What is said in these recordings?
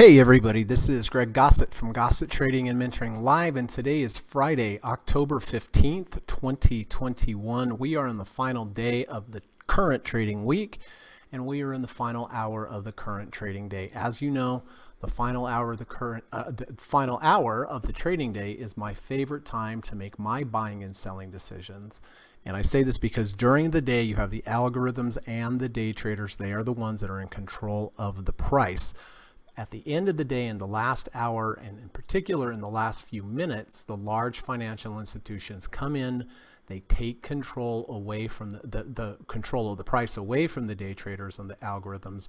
Hey everybody, this is Greg Gossett from Gossett Trading and Mentoring Live, and today is Friday, October 15th, 2021. We are in the final day of the current trading week, and we are in the final hour of the current trading day. As you know, the final hour of the trading day is my favorite time to make my buying and selling decisions. And I say this because during the day, you have the algorithms and the day traders. They are the ones that are in control of the price. At the end of the day, in the last hour, and in particular in the last few minutes, the large financial institutions come in, they take control away from the control of the price away from the day traders and the algorithms.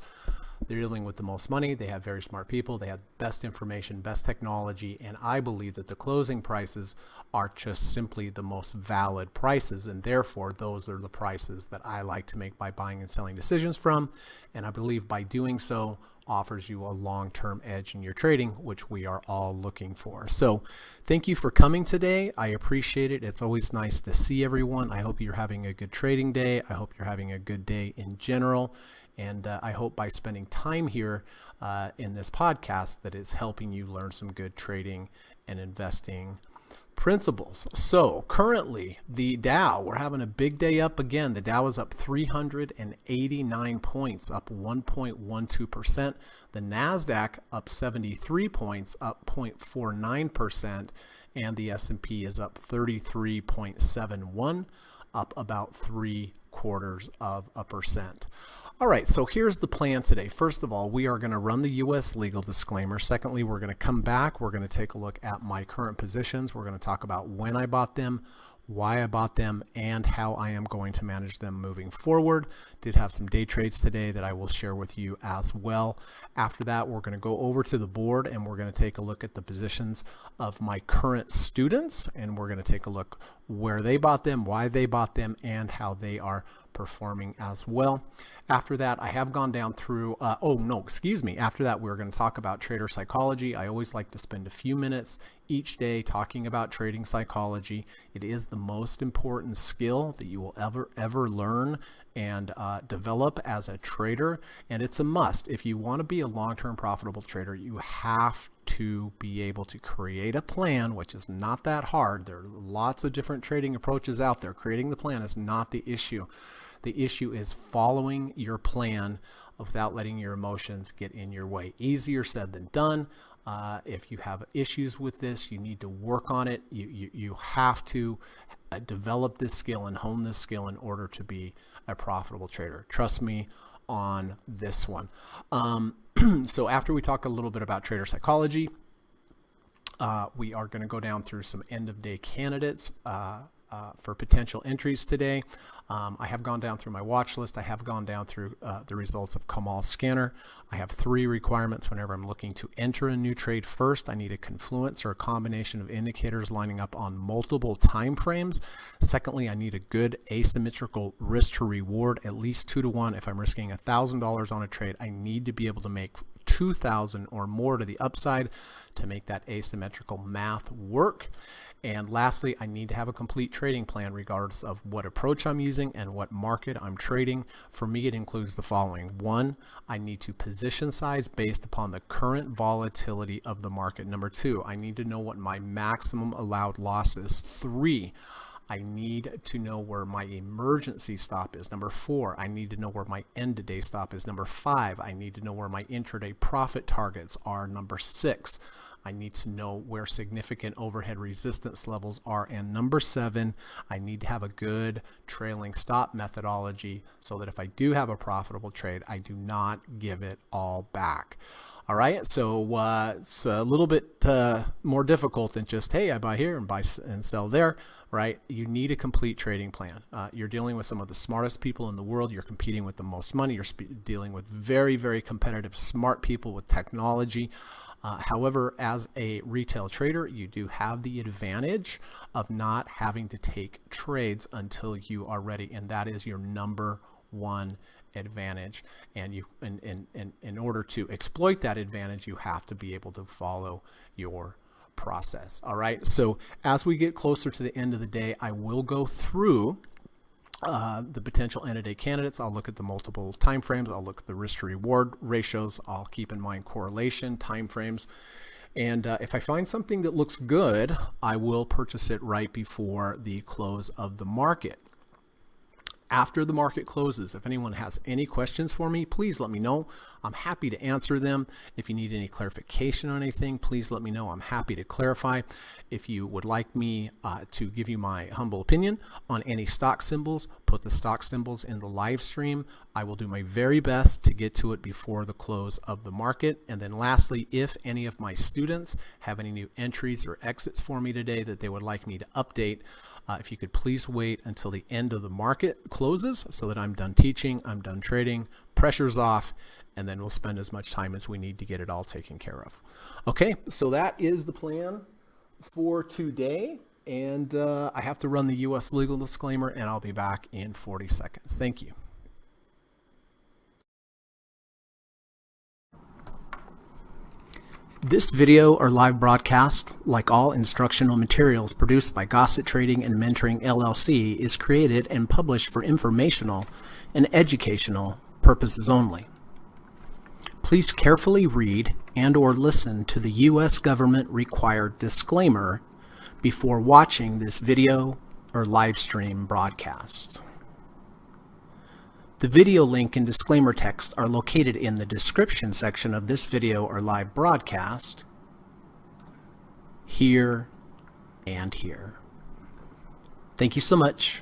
They're dealing with the most money. They have very smart people. They have best information, best technology, and I believe that the closing prices are just simply the most valid prices, and therefore those are the prices that I like to make my buying and selling decisions from, and I believe by doing so offers you a long-term edge in your trading, which we are all looking for. So thank you for coming today. I appreciate it. It's always nice to see everyone. I hope you're having a good trading day. I hope you're having a good day in general. And I hope by spending time here in this podcast that it's helping you learn some good trading and investing principles. So currently the Dow, we're having a big day up again. The Dow is up 389 points, up 1.12%. The NASDAQ up 73 points, up 0.49%. And the S&P is up 33.71, up about 0.75%. All right, so here's the plan today. First of all, we are going to run the U.S. legal disclaimer. Secondly, we're going to come back. We're going to take a look at my current positions. We're going to talk about when I bought them, why I bought them, and how I am going to manage them moving forward. Did have some day trades today that I will share with you as well. After that, we're going to go over to the board and we're going to take a look at the positions of my current students, and we're going to take a look where they bought them, why they bought them, and how they are performing as well. After that, I have gone down through, after that, we're going to talk about trader psychology. I always like to spend a few minutes each day talking about trading psychology. It is the most important skill that you will ever learn and develop as a trader, and it's a must. If you want to be a long-term profitable trader, you have to be able to create a plan, which is not that hard. There are lots of different trading approaches out there. Creating the plan is not the issue. The issue is following your plan without letting your emotions get in your way. Easier said than done. If you have issues with this, you need to work on it. You have to develop this skill and hone this skill in order to be a profitable trader. Trust me on this one. So after we talk a little bit about trader psychology, we are going to go down through some end of day candidates for potential entries today. I have gone down through my watch list. I have gone down through the results of Kamal Scanner. I have 3 requirements whenever I'm looking to enter a new trade. First, I need a confluence or a combination of indicators lining up on multiple time frames. Secondly, I need a good asymmetrical risk to reward, at least 2 to 1. If I'm risking $1,000 on a trade, I need to be able to make 2,000 or more to the upside to make that asymmetrical math work. And lastly, I need to have a complete trading plan regardless of what approach I'm using and what market I'm trading. For me, it includes the following. 1, I need to position size based upon the current volatility of the market. Number 2, I need to know what my maximum allowed loss is. 3, I need to know where my emergency stop is. Number 4, I need to know where my end of day stop is. Number 5, I need to know where my intraday profit targets are. Number 6, I need to know where significant overhead resistance levels are. And number 7, I need to have a good trailing stop methodology so that if I do have a profitable trade, I do not give it all back. All right, so it's a little bit more difficult than just, hey, I buy here and buy and sell there, right? You need a complete trading plan. You're dealing with some of the smartest people in the world. You're competing with the most money. You're dealing with very, very competitive, smart people with technology. However, as a retail trader, you do have the advantage of not having to take trades until you are ready, and that is your number one advantage. And in order to exploit that advantage, you have to be able to follow your process. All right. So as we get closer to the end of the day, I will go through the potential end-of-day candidates. I'll look at the multiple time frames. I'll look at the risk to reward ratios. I'll keep in mind correlation, time frames. And if I find something that looks good, I will purchase it right before the close of the market. After the market closes, if anyone has any questions for me, please let me know. I'm happy to answer them. If you need any clarification on anything, please let me know. I'm happy to clarify. If you would like me to give you my humble opinion on any stock symbols, put the stock symbols in the live stream. I will do my very best to get to it before the close of the market. And then lastly, if any of my students have any new entries or exits for me today that they would like me to update, if you could please wait until the end of the market closes so that I'm done teaching, I'm done trading, pressure's off, and then we'll spend as much time as we need to get it all taken care of. Okay, so that is the plan for today. And I have to run the U.S. legal disclaimer, and I'll be back in 40 seconds. Thank you. This video or live broadcast, like all instructional materials produced by Gossett Trading and Mentoring LLC, is created and published for informational and educational purposes only. Please carefully read and/or listen to the U.S. government required disclaimer before watching this video or live stream broadcast. The video link and disclaimer text are located in the description section of this video or live broadcast, here and here. Thank you so much.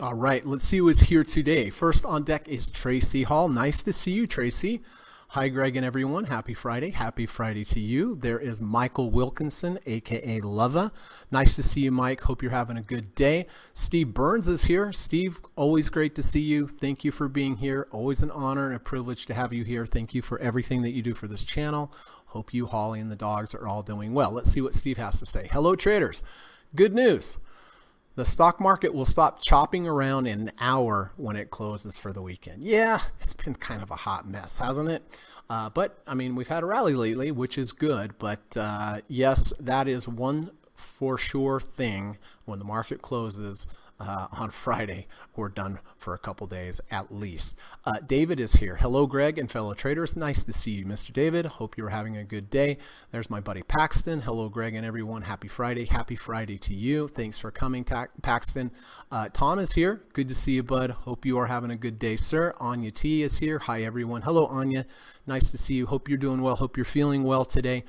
All right, let's see who is here today. First on deck is Tracy Hall. Nice to see you, Tracy. Hi, Greg and everyone. Happy Friday. Happy Friday to you. There is Michael Wilkinson, aka Lova. Nice to see you, Mike. Hope you're having a good day. Steve Burns is here. Steve, always great to see you. Thank you for being here. Always an honor and a privilege to have you here. Thank you for everything that you do for this channel. Hope you, Holly, and the dogs are all doing well. Let's see what Steve has to say. Hello, traders. Good news. The stock market will stop chopping around in an hour when it closes for the weekend. Yeah, it's been kind of a hot mess, hasn't it? But I mean, we've had a rally lately, which is good. But yes, that is one for sure thing. When the market closes on Friday, we're done for a couple days at least. David is here. Hello, Greg and fellow traders. Nice to see you, Mr. David. Hope you're having a good day. There's my buddy Paxton. Hello, Greg and everyone. Happy Friday. Happy Friday to you. Thanks for coming, Paxton. Tom is here. Good to see you, bud. Hope you are having a good day, sir. Anya T is here. Hi, everyone. Hello, Anya. Nice to see you. Hope you're doing well. Hope you're feeling well today.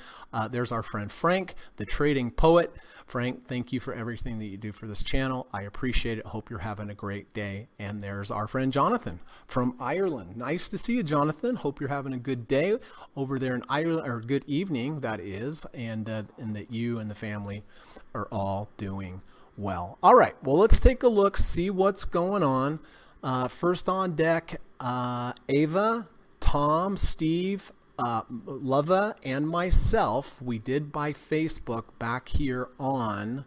There's our friend Frank, the trading poet. Frank, thank you for everything that you do for this channel. I appreciate it. Hope you're having a great day. And there's our friend Jonathan from Ireland. Nice to see you, Jonathan. Hope you're having a good day over there in Ireland, or good evening, that is, and that you and the family are all doing well. All right, well, let's take a look, see what's going on. First on deck, Ava, Tom, Steve, Lova, and myself. We did buy Facebook back here on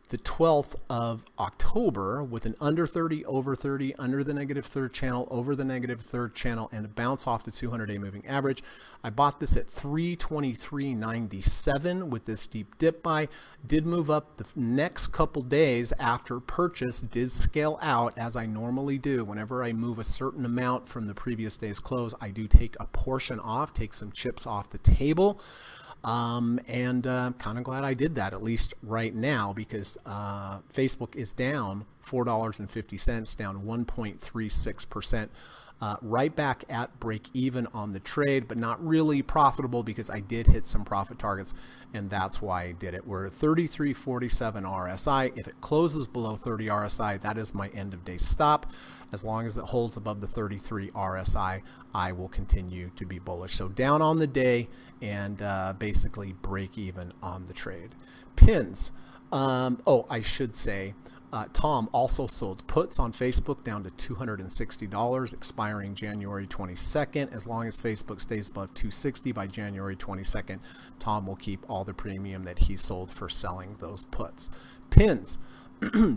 the 12th of October with an under 30, over 30, under the negative third channel, over the negative third channel, and a bounce off the 200-day moving average. I bought this at 323.97 with this deep dip buy. Did move up the next couple days after purchase, did scale out as I normally do. Whenever I move a certain amount from the previous day's close, I do take a portion off, take some chips off the table. Kind of glad I did that, at least right now, because Facebook is down $4.50, down 1.36%. Right back at break even on the trade, but not really profitable because I did hit some profit targets, and that's why I did it. We're at 33.47 RSI. If it closes below 30 RSI, that is my end of day stop. As long as it holds above the 33 RSI, I will continue to be bullish. So down on the day and basically break even on the trade. Pins. I should say, Tom also sold puts on Facebook down to $260, expiring January 22nd. As long as Facebook stays above 260 by January 22nd, Tom will keep all the premium that he sold for selling those puts. Pins,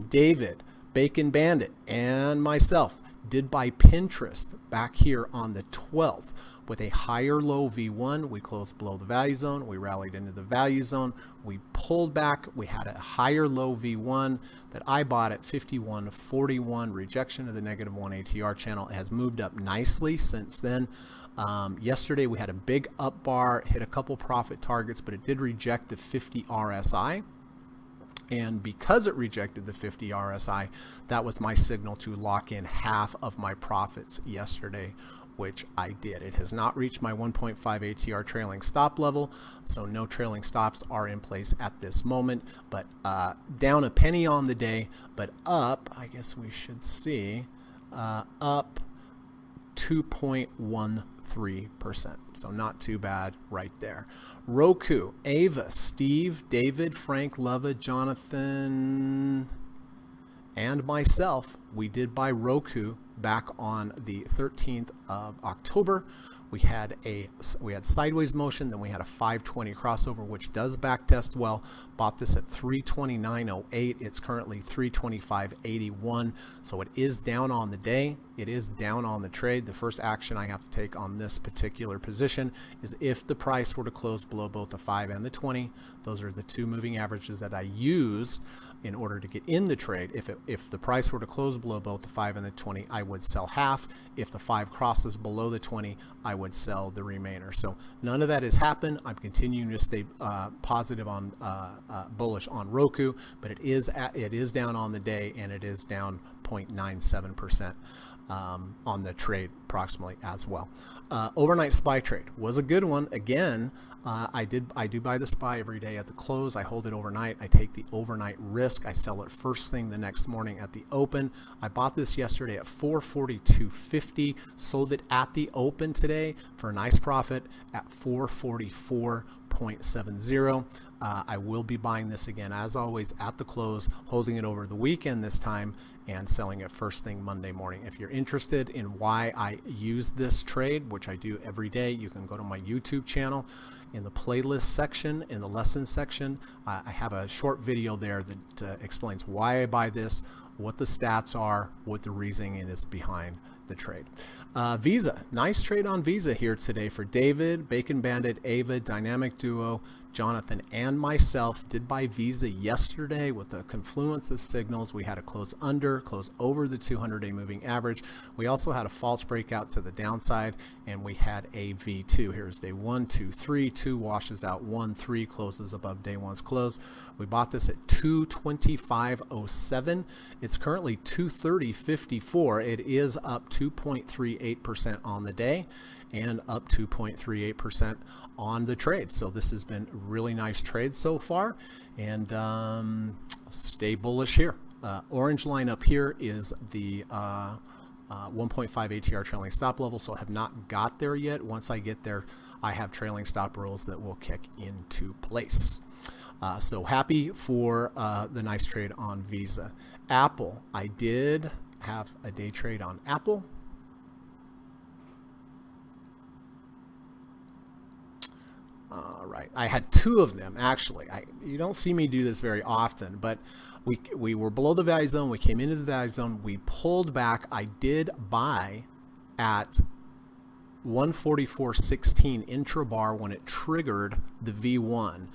David, Bacon Bandit, and myself. Did buy Pinterest back here on the 12th with a higher low V1. We closed below the value zone. We rallied into the value zone. We pulled back. We had a higher low V1 that I bought at 51.41. Rejection of the -1 ATR channel. It has moved up nicely since then. Yesterday we had a big up bar, hit a couple profit targets, but it did reject the 50 RSI. And because it rejected the 50 RSI, that was my signal to lock in half of my profits yesterday, which I did. It has not reached my 1.5 ATR trailing stop level, so no trailing stops are in place at this moment, but down a penny on the day, but up, I guess we should see, up 2.13%. So not too bad right there. Roku, Ava, Steve, David, Frank, Lova, Jonathan, and myself, we did buy Roku back on the 13th of October. We had sideways motion, then we had a 520 crossover, which does back test well. Bought this at 329.08. It's currently 325.81. So it is down on the day. It is down on the trade. The first action I have to take on this particular position is if the price were to close below both the 5 and the 20. Those are the two moving averages that I used in order to get in the trade. If the price were to close below both the 5 and the 20, I would sell half. If the 5 crosses below the 20, I would sell the remainder. So none of that has happened. I'm continuing to stay positive on bullish on Roku, but it is down on the day, and it is down 0.97% on the trade approximately as well. Overnight SPY trade was a good one. Again, I do buy the SPY every day at the close. I hold it overnight. I take the overnight risk. I sell it first thing the next morning at the open. I bought this yesterday at 442.50, sold it at the open today for a nice profit at 444.70. I will be buying this again, as always, at the close, holding it over the weekend this time, and selling it first thing Monday morning. If you're interested in why I use this trade, which I do every day, you can go to my YouTube channel. In the playlist section, in the lesson section, I have a short video there that explains why I buy this, what the stats are, what the reasoning is behind the trade. Visa, nice trade on Visa here today for David, Bacon Bandit, Ava, Dynamic Duo, Jonathan, and myself. Did buy Visa yesterday with a confluence of signals. We had a close under, close over the 200-day moving average. We also had a false breakout to the downside, and we had a V2. Here's day 1, 2, 3. 2 washes out 1, 3 closes above day 1's close. We bought this at 225.07. It's currently 230.54. It is up 2.38% on the day and up 2.38% on the trade. So this has been a really nice trade so far, and stay bullish here. Orange line up here is the 1.5 ATR trailing stop level, so I have not got there yet. Once I get there, I have trailing stop rules that will kick into place. So happy for the nice trade on Visa. Apple, I did have a day trade on Apple. All right, I had two of them actually. You don't see me do this very often, but we were below the value zone. We came into the value zone. We pulled back. I did buy at 144.16 intrabar when it triggered the V1.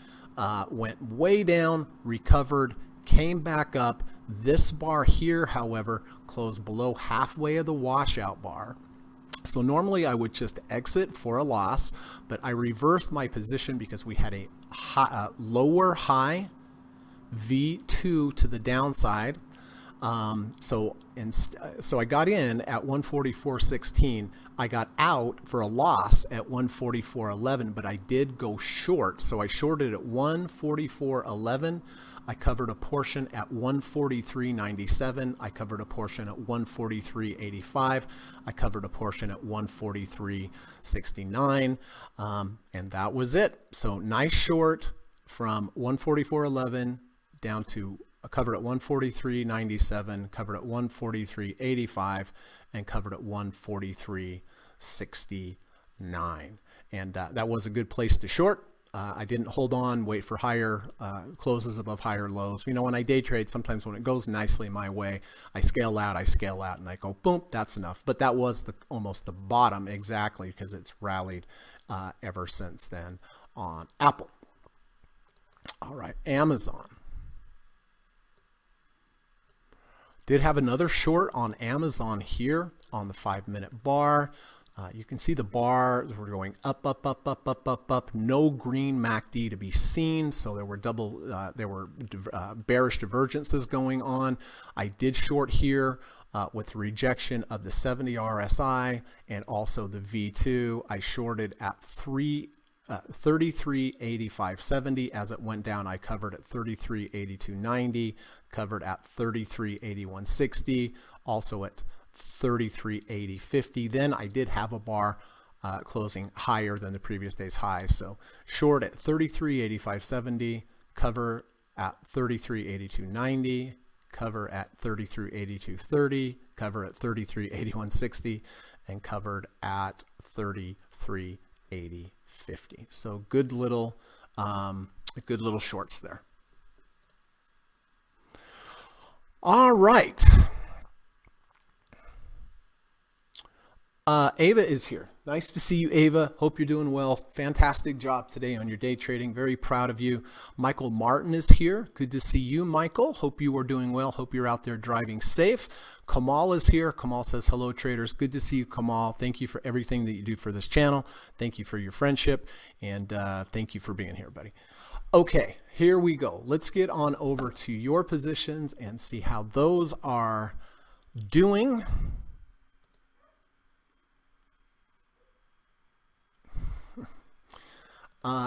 Went way down, recovered, came back up. This bar here, however, closed below halfway of the washout bar. So normally I would just exit for a loss, but I reversed my position because we had a lower high V2 to the downside. So I got in at 144.16. I got out for a loss at 144.11, but I did go short. So I shorted at 144.11. I covered a portion at 143.97. I covered a portion at 143.85. I covered a portion at 143.69. And that was it. So nice short from 144.11 down to covered at 143.97, covered at 143.85, and covered at 143.69. And that was a good place to short. I didn't hold on, wait for higher closes above higher lows. You know, when I day trade, sometimes when it goes nicely my way, I scale out, and I go, boom, that's enough. But that was almost the bottom exactly, because it's rallied ever since then on Apple. All right, Amazon. Did have another short on Amazon here on the 5-minute bar. You can see the bar, we're going up, up, up, up, up, up, up. No green MACD to be seen, so there were bearish divergences going on. I did short here with rejection of the 70 RSI and also the V2. I shorted at 33.8570. As it went down, I covered at 33.8290, covered at 33.8160, also at 33.8050. Then I did have a bar closing higher than the previous day's high. So short at 33.8570, cover at 33.8290, cover at 33.8230, cover at 33.8160, and covered at 33.8050. So good little shorts there. All right. Ava is here. Nice to see you, Ava. Hope you're doing well. Fantastic job today on your day trading. Very proud of you. Michael Martin is here. Good to see you, Michael. Hope you are doing well. Hope you're out there driving safe. Kamal is here. Kamal says, hello, traders. Good to see you, Kamal. Thank you for everything that you do for this channel. Thank you for your friendship. And thank you for being here, buddy. Okay, here we go. Let's get on over to your positions and see how those are doing.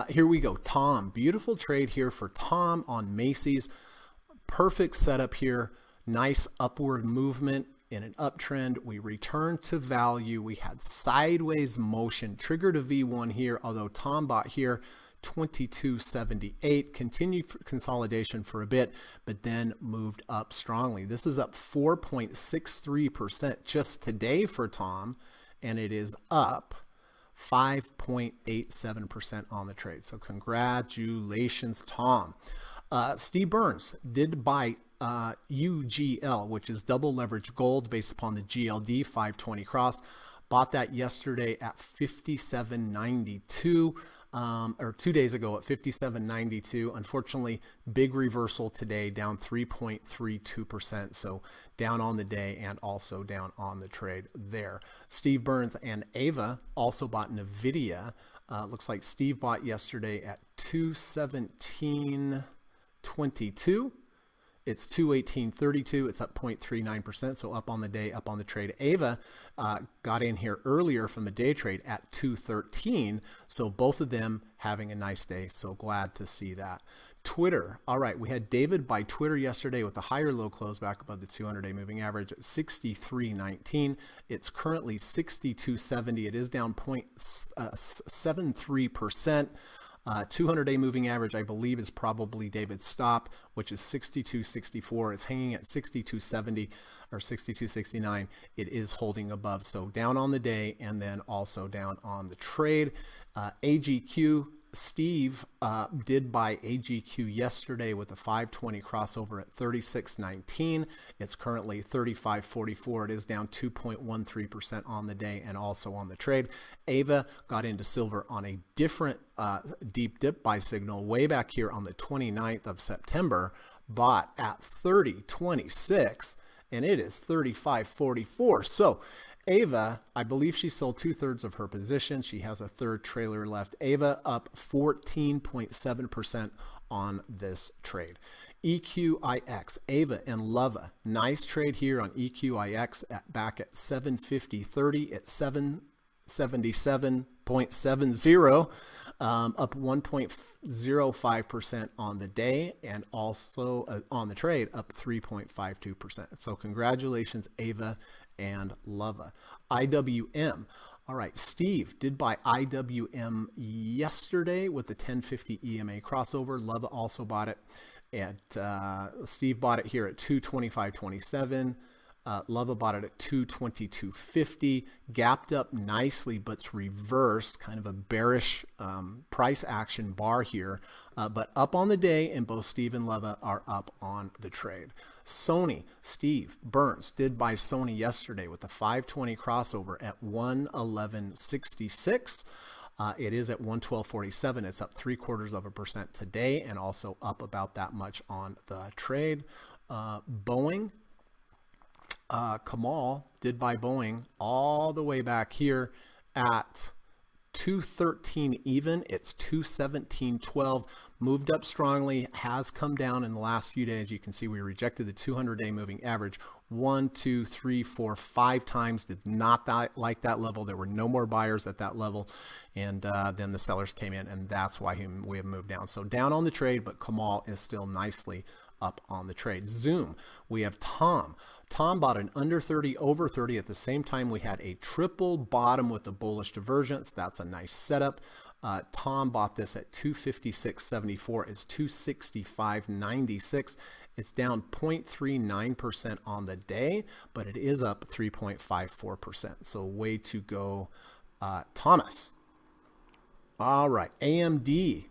Here we go. Tom, beautiful trade here for Tom on Macy's. Perfect setup here. Nice upward movement in an uptrend. We returned to value. We had sideways motion, triggered a V1 here, although Tom bought here 22.78, continued consolidation for a bit, but then moved up strongly. This is up 4.63% just today for Tom, and it is up 5.87% on the trade. So congratulations, Tom. Steve Burns did buy UGL, which is double leverage gold based upon the GLD 520 cross. Bought that yesterday at 57.92. Or 2 days ago at 57.92. Unfortunately, big reversal today, down 3.32%. So down on the day and also down on the trade there. Steve Burns and Ava also bought NVIDIA. Looks like Steve bought yesterday at 217.22. It's 218.32. It's up 0.39%. So up on the day, up on the trade. Ava got in here earlier from the day trade at 213. So both of them having a nice day. So glad to see that. Twitter. All right. We had David buy Twitter yesterday with the higher low close back above the 200-day moving average at 63.19. It's currently 62.70. It is down 0.73%. 200-day moving average, I believe, is probably David's stop, which is 62.64. It's hanging at 62.70 or 62.69. It is holding above. So down on the day and then also down on the trade. AGQ, Steve did buy AGQ yesterday with a 520 crossover at 36.19. It's currently 35.44. It is down 2.13% on the day and also on the trade. Ava got into silver on a different deep dip buy signal way back here on the 29th of September, bought at 30.26, and it is 35.44. So Ava, I believe she sold 2/3 of her position. She has a third trailer left. Ava up 14.7% on this trade. EQIX, Ava and Lova. Nice trade here on EQIX back at 750.30 at 777.70, up 1.05% on the day and also on the trade up 3.52%. So congratulations, Ava and Lova. IWM. All right, Steve did buy IWM yesterday with the 1050 EMA crossover. Lova also bought it at, Steve bought it here at 225.27. Leva bought it at 222.50, gapped up nicely, but it's reversed, kind of a bearish price action bar here, but up on the day, and both Steve and Leva are up on the trade. Sony, Steve Burns did buy Sony yesterday with the 520 crossover at 111.66. It is at 112.47. It's up 0.75% today, and also up about that much on the trade. Boeing, Kamal did buy Boeing all the way back here at 213 even. It's 217.12. Moved up strongly, has come down in the last few days. You can see we rejected the 200-day moving average 1, 2, 3, 4, 5 times. Did not like that level. There were no more buyers at that level, and then the sellers came in, and that's why we have moved down. So down on the trade, but Kamal is still nicely up on the trade. Zoom, we have Tom. Tom bought an under 30, over 30. At the same time, we had a triple bottom with a bullish divergence. That's a nice setup. Tom bought this at 256.74. It's 265.96. It's down 0.39% on the day, but it is up 3.54%. So way to go, Thomas. All right, AMD.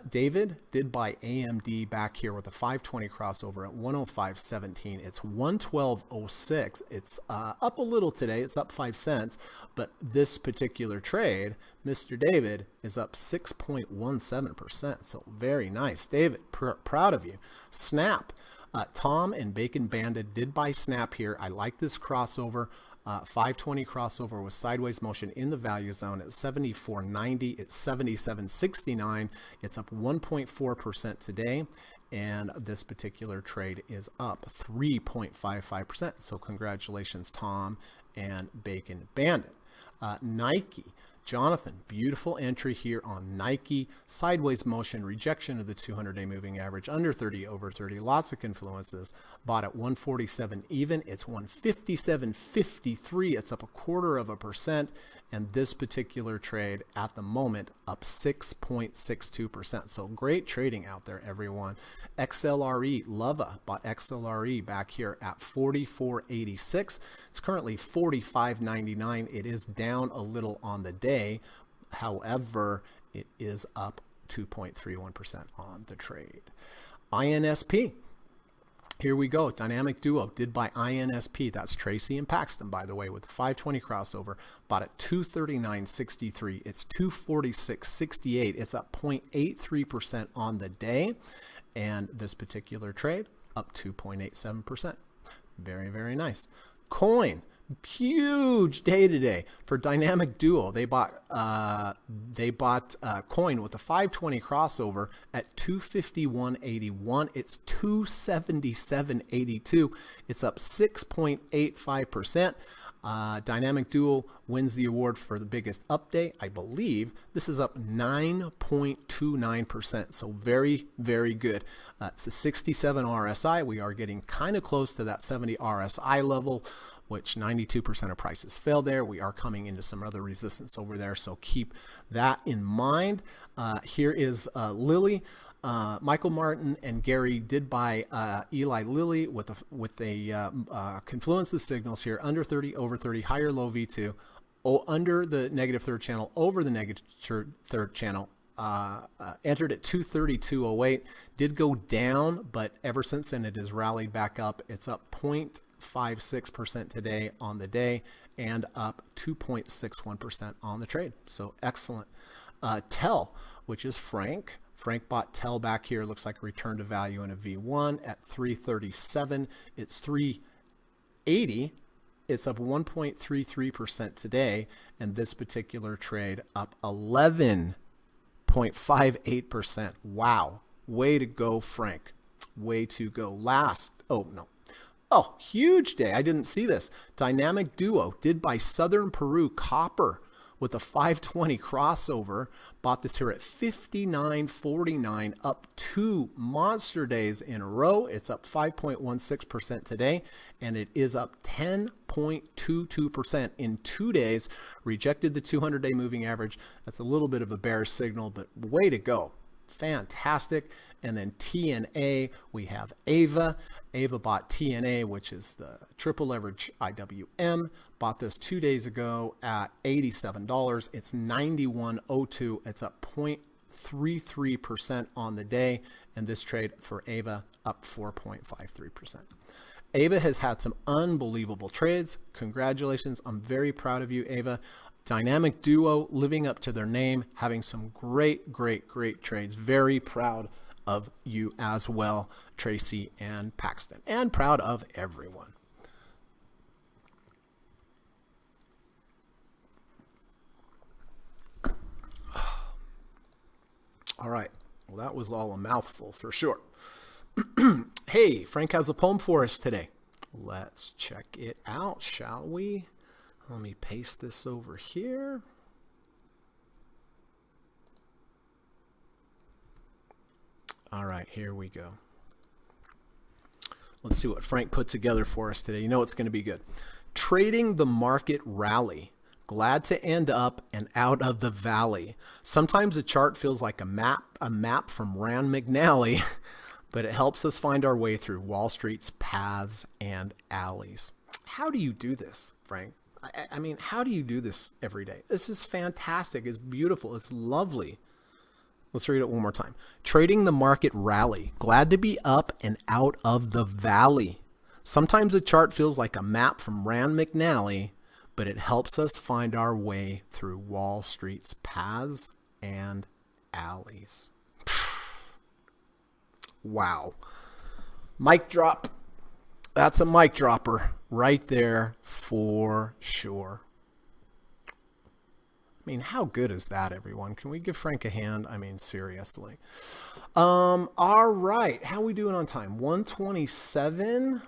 David did buy AMD back here with a 520 crossover at 105.17. It's 112.06. It's up a little today. It's up 5 cents. But this particular trade, Mr. David, is up 6.17%. So very nice. David, proud of you. Snap. Tom and Bacon Bandit did buy Snap here. I like this crossover. 520 crossover with sideways motion in the value zone at 74.90. It's 77.69. It's up 1.4% today, and this particular trade is up 3.55%. So congratulations, Tom and Bacon Bandit. Nike. Jonathan, beautiful entry here on Nike. Sideways motion, rejection of the 200-day moving average, under 30, over 30, lots of confluences. Bought at 147 even. It's 157.53. It's up 0.25%. And this particular trade at the moment up 6.62%. So great trading out there, everyone. XLRE, Leva bought XLRE back here at 44.86. It's currently 45.99. It is down a little on the day. However, it is up 2.31% on the trade. INSP. Here we go. Dynamic Duo did buy INSP. That's Tracy and Paxton, by the way, with the 520 crossover. Bought at 239.63. It's 246.68. It's up 0.83% on the day. And this particular trade up 2.87%. Very, very nice. Coin. Huge day today for Dynamic Duo. They bought Coin with a 520 crossover at 251.81. It's 277.82. It's up 6.85%. Dynamic Duo wins the award for the biggest update. I believe this is up 9.29%. So very, very good. It's a 67 RSI. We are getting kind of close to that 70 RSI level, which 92% of prices fail there. We are coming into some other resistance over there, so keep that in mind. Here is Lilly. Michael Martin and Gary did buy Eli Lilly with a confluence of signals here, under 30, over 30, higher low V2, under the negative third channel, over the negative third channel. Entered at 232.08, did go down, but ever since then it has rallied back up. It's up 0.56% today on the day, and up 2.61% on the trade. So excellent. Tell, which is Frank. Frank bought Tell back here. Looks like a return to value in a V1 at 337. It's 380. It's up 1.33% today, and this particular trade up 11.58%. Wow. Way to go, Frank. Way to go. Oh, huge day. I didn't see this. Dynamic Duo did buy Southern Peru Copper with a 520 crossover. Bought this here at 59.49, up 2 monster days in a row. It's up 5.16% today, and it is up 10.22% in 2 days. Rejected the 200-day moving average. That's a little bit of a bearish signal, but way to go. fantastic. And then TNA, we have Ava. Ava bought TNA, which is the triple leverage IWM. Bought this 2 days ago at $87. It's 91.02. It's up 0.33% on the day. And this trade for Ava up 4.53%. Ava has had some unbelievable trades. Congratulations. I'm very proud of you, Ava. Dynamic duo, living up to their name, having some great trades. Very proud of you as well, Tracy and Paxton, and proud of everyone. All right. Well, that was all a mouthful for sure. Hey, Frank has a poem for us today. Let's check it out, shall we? Let me paste this over here. All right, here we go. Let's see what Frank put together for us today. You know it's going to be good. Trading the market rally. Glad to end up and out of the valley. Sometimes a chart feels like a map from Rand McNally, but it helps us find our way through Wall Street's paths and alleys. How do you do this, Frank? I mean, how do you do this every day? This is fantastic. It's beautiful. It's lovely. Let's read it one more time. Trading the market rally. Glad to be up and out of the valley. Sometimes a chart feels like a map from Rand McNally, but it helps us find our way through Wall Street's paths and alleys. Wow. Mic drop. That's a mic dropper right there for sure. I mean, how good is that, everyone? Can we give Frank a hand? I mean, seriously. All right. How are we doing on time? 1:27.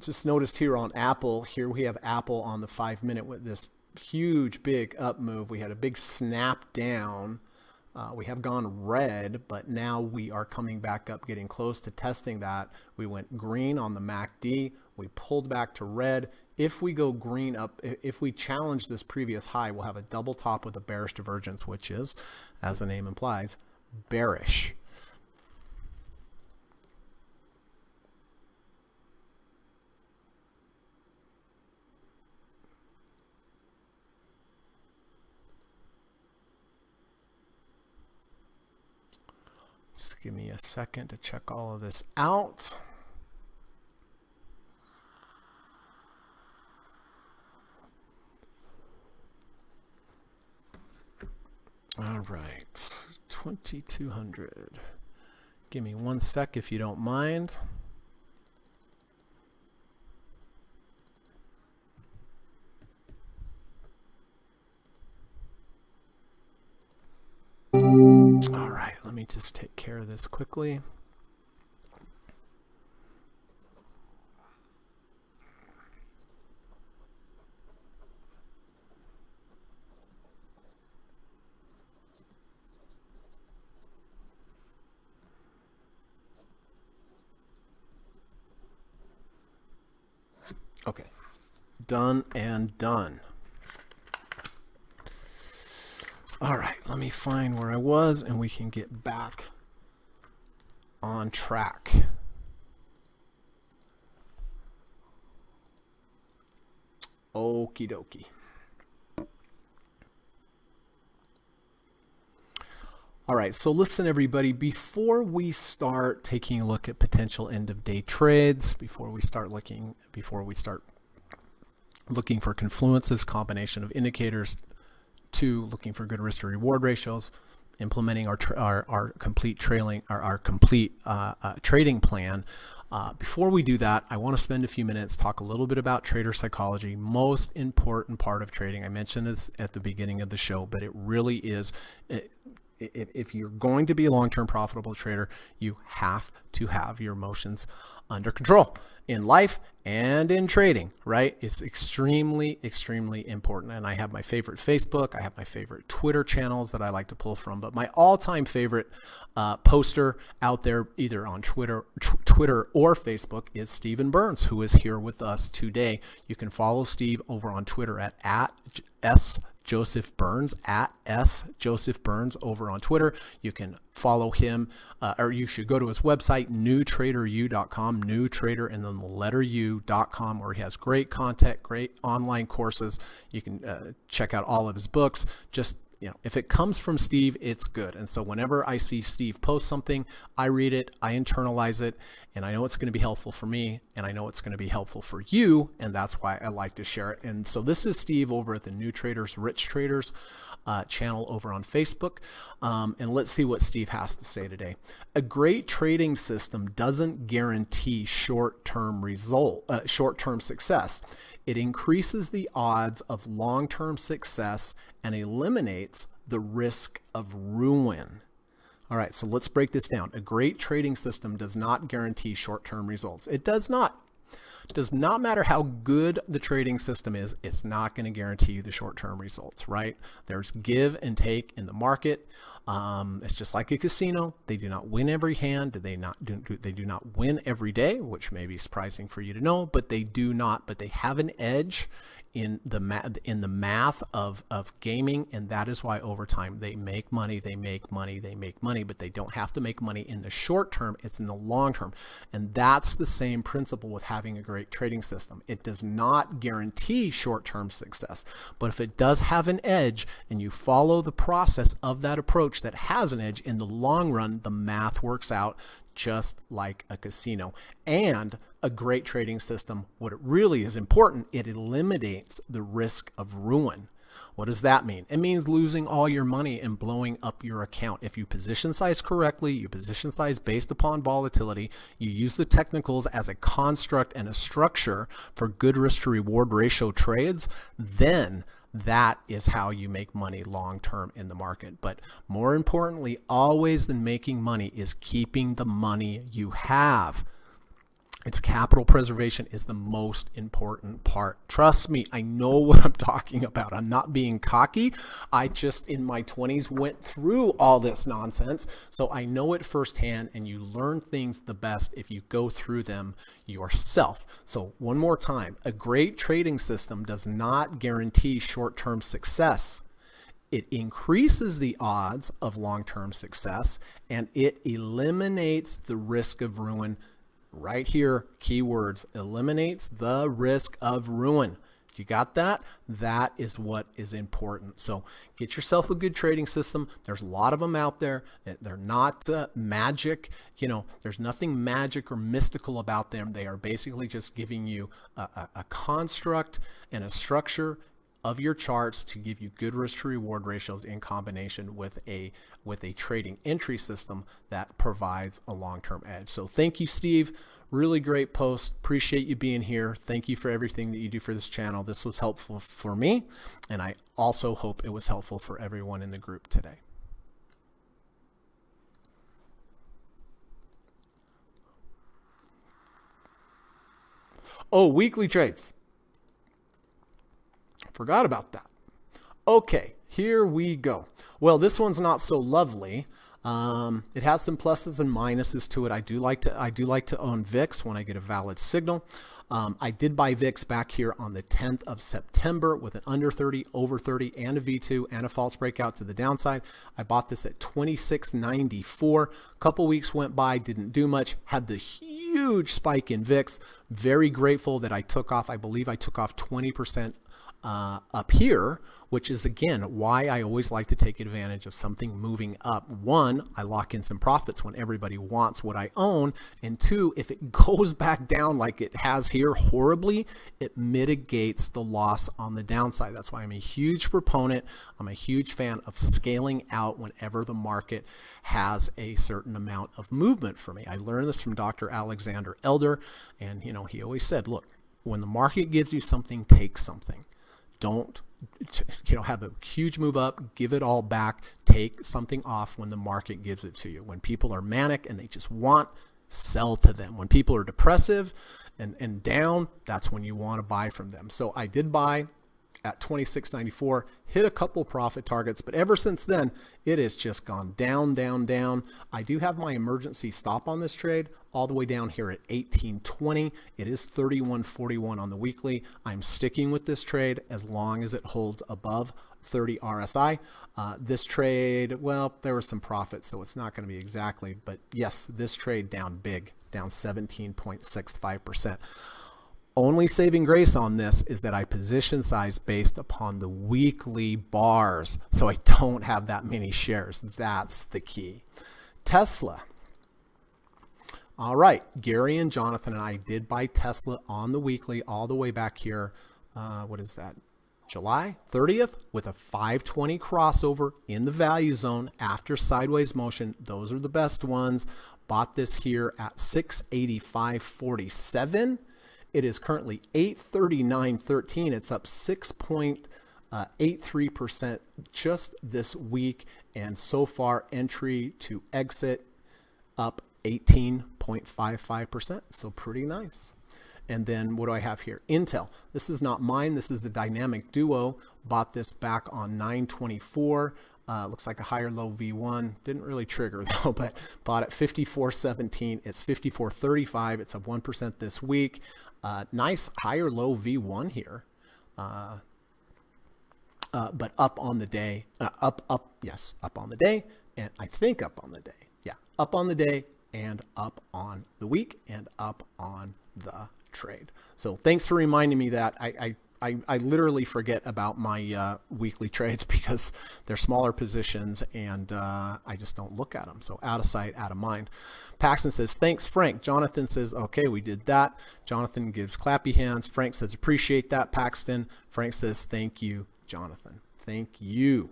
Just noticed here on Apple, here we have Apple on the 5-minute with this huge, big up move. We had a big snap down. We have gone red, but now we are coming back up, getting close to testing that. We went green on the MACD. We pulled back to red. If we go green up, if we challenge this previous high, we'll have a double top with a bearish divergence, which is, as the name implies, bearish. Just give me a second to check all of this out. All right, 2200. Give me one sec if you don't mind. All right, let me just take care of this quickly. Okay, done and done. All right, let me find where I was and we can get back on track. Okie dokie. All right, so listen everybody, before we start taking a look at potential end of day trades, before we start looking for confluences, combination of indicators, to looking for good risk to reward ratios, implementing our complete trading plan. Before we do that, I want to spend a few minutes, talk a little bit about trader psychology, most important part of trading. I mentioned this at the beginning of the show, but it really is, if you're going to be a long-term profitable trader, you have to have your emotions under control in life and in trading, right? It's extremely, extremely important. And I have my favorite Facebook, I have my favorite Twitter channels that I like to pull from, but my all-time favorite poster out there, either on Twitter or Facebook, is Stephen Burns, who is here with us today. You can follow Steve over on Twitter at S Joseph Burns, at S Joseph Burns over on Twitter. You can follow him, or you should go to his website, newtraderu.com, newtrader and then the letter U.com, where he has great content, great online courses. You can check out all of his books. Just, if it comes from Steve, it's good. And so whenever I see Steve post something, I read it, I internalize it, and I know it's going to be helpful for me, and I know it's going to be helpful for you, and that's why I like to share it. And so this is Steve over at the New Traders, Rich Traders channel over on Facebook. And let's see what Steve has to say today. A great trading system doesn't guarantee short-term success. It increases the odds of long-term success and eliminates the risk of ruin. All right, so let's break this down. A great trading system does not guarantee short-term results. It does not. It does not matter how good the trading system is, it's not going to guarantee you the short-term results, right? There's give and take in the market. It's just like a casino. They do not win every hand. They do not win every day, which may be surprising for you to know, but they do not. But they have an edge in the math of gaming, and that is why over time they make money, but they don't have to make money in the short term, it's in the long term. And that's the same principle with having a great trading system. It does not guarantee short-term success, but if it does have an edge and you follow the process of that approach that has an edge, in the long run, the math works out just like a casino. And a great trading system, what it really is important, it eliminates the risk of ruin. What does that mean? It means losing all your money and blowing up your account. If you position size correctly, you position size based upon volatility, you use the technicals as a construct and a structure for good risk to reward ratio trades, then that is how you make money long term in the market. But more importantly, always than making money, is keeping the money you have. Its capital preservation is the most important part. Trust me, I know what I'm talking about. I'm not being cocky. I just, in my 20s, went through all this nonsense. So I know it firsthand, and you learn things the best if you go through them yourself. So one more time, a great trading system does not guarantee short-term success. It increases the odds of long-term success, and it eliminates the risk of ruin. Right here, keywords, eliminates the risk of ruin. You got that? That is what is important. So get yourself a good trading system. There's a lot of them out there. They're not magic. There's nothing magic or mystical about them. They are basically just giving you a construct and a structure of your charts to give you good risk to reward ratios in combination with a trading entry system that provides a long-term edge. So thank you, Steve. Really great post. Appreciate you being here. Thank you for everything that you do for this channel. This was helpful for me, and I also hope it was helpful for everyone in the group today. Oh, weekly trades. Forgot about that. Okay, here we go. Well, this one's not so lovely. It has some pluses and minuses to it. I do like to own VIX when I get a valid signal. I did buy VIX back here on the 10th of September with an under 30, over 30, and a V2 and a false breakout to the downside. I bought this at 26.94. A couple weeks went by, didn't do much, had the huge spike in VIX. Very grateful that I took off. I believe I took off 20% up here, which is again why I always like to take advantage of something moving up. One, I lock in some profits when everybody wants what I own, and two, if it goes back down like it has here horribly, it mitigates the loss on the downside. That's why I'm a huge proponent. I'm a huge fan of scaling out whenever the market has a certain amount of movement for me. I learned this from Dr. Alexander Elder, and he always said, look, when the market gives you something, take something. Don't have a huge move up, give it all back, take something off when the market gives it to you. When people are manic and they just want, sell to them. When people are depressive and down, that's when you want to buy from them. So I did buy at 26.94, hit a couple profit targets, but ever since then, it has just gone down, down, down. I do have my emergency stop on this trade all the way down here at 18.20. It is 31.41 on the weekly. I'm sticking with this trade as long as it holds above 30 RSI. This trade, well, there was some profit, so it's not going to be exactly, but yes, this trade down big, down 17.65%. Only saving grace on this is that I position size based upon the weekly bars, so I don't have that many shares. That's the key. Tesla. All right, Gary and Jonathan and I did buy Tesla on the weekly all the way back here. What is that? July 30th with a 520 crossover in the value zone after sideways motion. Those are the best ones. Bought this here at 685.47. It is currently 839.13. It's up 6.83% just this week. And so far, entry to exit up 18.55%. So pretty nice. And then what do I have here? Intel. This is not mine. This is the Dynamic Duo. Bought this back on 9/24. Looks like a higher low V1. Didn't really trigger though, but bought at 54.17. It's 54.35. It's up 1% this week. Nice higher low V1 here. But up on the day. Up on the day. And I think up on the day. Yeah, up on the day and up on the week and up on the trade. So thanks for reminding me that. I literally forget about my weekly trades because they're smaller positions and I just don't look at them. So out of sight, out of mind. Paxton says, thanks, Frank. Jonathan says, okay, we did that. Jonathan gives clappy hands. Frank says, appreciate that, Paxton. Frank says, thank you, Jonathan. Thank you.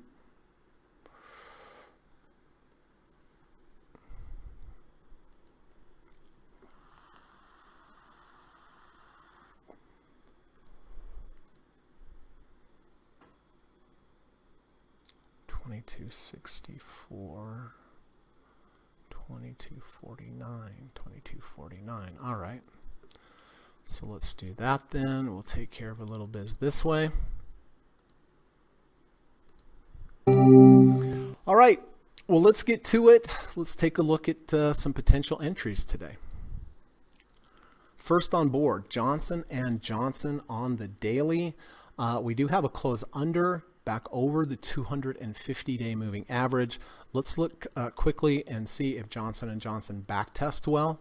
$22.64, $22.49, $22.49. All right. So let's do that then. We'll take care of a little biz this way. All right. Well, let's get to it. Let's take a look at some potential entries today. First on board, Johnson & Johnson on the daily. We do have a close under back over the 250-day moving average. Let's look quickly and see if Johnson & Johnson backtest well.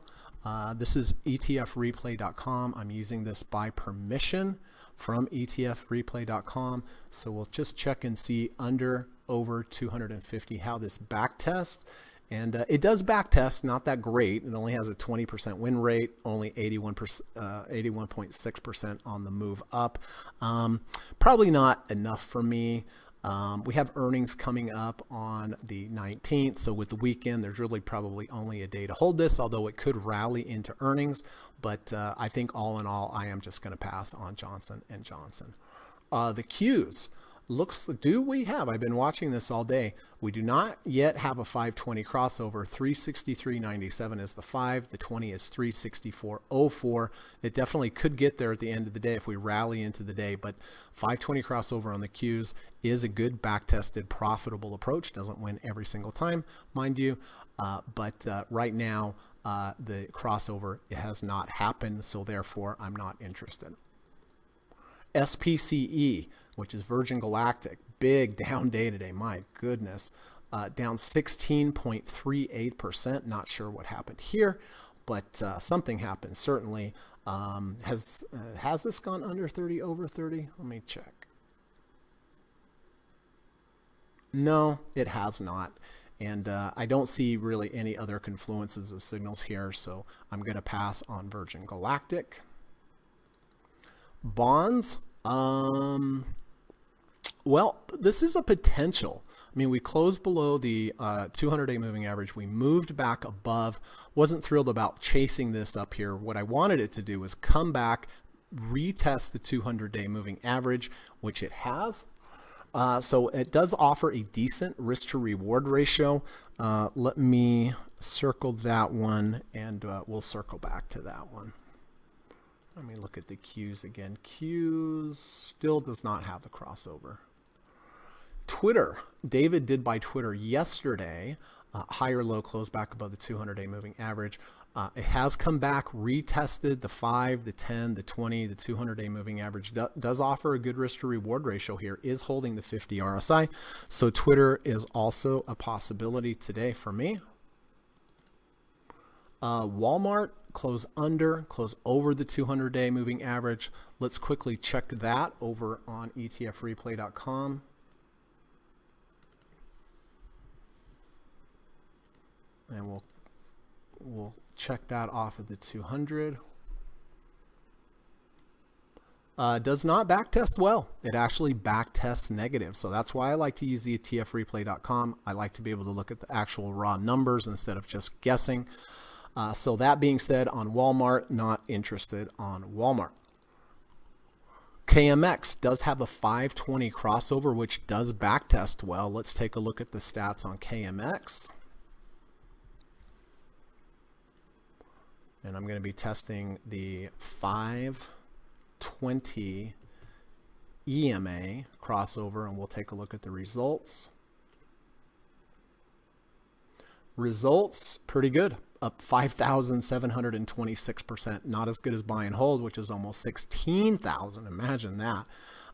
This is etfreplay.com. I'm using this by permission from etfreplay.com. So we'll just check and see under, over 250 how this backtest. And it does backtest, not that great. It only has a 20% win rate, only 81.6% on the move up. Probably not enough for me. We have earnings coming up on the 19th. So with the weekend, there's really probably only a day to hold this, although it could rally into earnings. But I think all in all, I am just going to pass on Johnson & Johnson. The Qs. I've been watching this all day. We do not yet have a 520 crossover. 363.97 is the 5. The 20 is 364.04. It definitely could get there at the end of the day if we rally into the day, but 520 crossover on the Qs is a good back-tested, profitable approach. Doesn't win every single time, mind you, but right now the crossover, it has not happened, so therefore I'm not interested. SPCE, which is Virgin Galactic, big down day today. My goodness, down 16.38%. Not sure what happened here, but something happened certainly. Has this gone under 30, over 30? Let me check. No, it has not. And I don't see really any other confluences of signals here, so I'm going to pass on Virgin Galactic. Bonds. Well, this is a potential. I mean, we closed below the 200-day moving average. We moved back above. Wasn't thrilled about chasing this up here. What I wanted it to do was come back, retest the 200-day moving average, which it has. So it does offer a decent risk to reward ratio. Let me circle that one, and we'll circle back to that one. Let me look at the Qs again. Qs still does not have the crossover. Twitter, David did buy Twitter yesterday. Higher low, close back above the 200-day moving average. It has come back, retested the 5, the 10, the 20, the 200-day moving average. Does offer a good risk to reward ratio here, is holding the 50 RSI. So Twitter is also a possibility today for me. Walmart, close under, close over the 200-day moving average. Let's quickly check that over on etfreeplay.com. And we'll check that off of the 200. Does not backtest well. It actually backtests negative. So that's why I like to use the etfreeplay.com. I like to be able to look at the actual raw numbers instead of just guessing. So that being said, on Walmart, not interested on Walmart. KMX does have a 520 crossover, which does backtest well. Let's take a look at the stats on KMX. And I'm going to be testing the 520 EMA crossover, and we'll take a look at the results. Results, pretty good. Up 5,726%. Not as good as buy and hold, which is almost 16,000. Imagine that.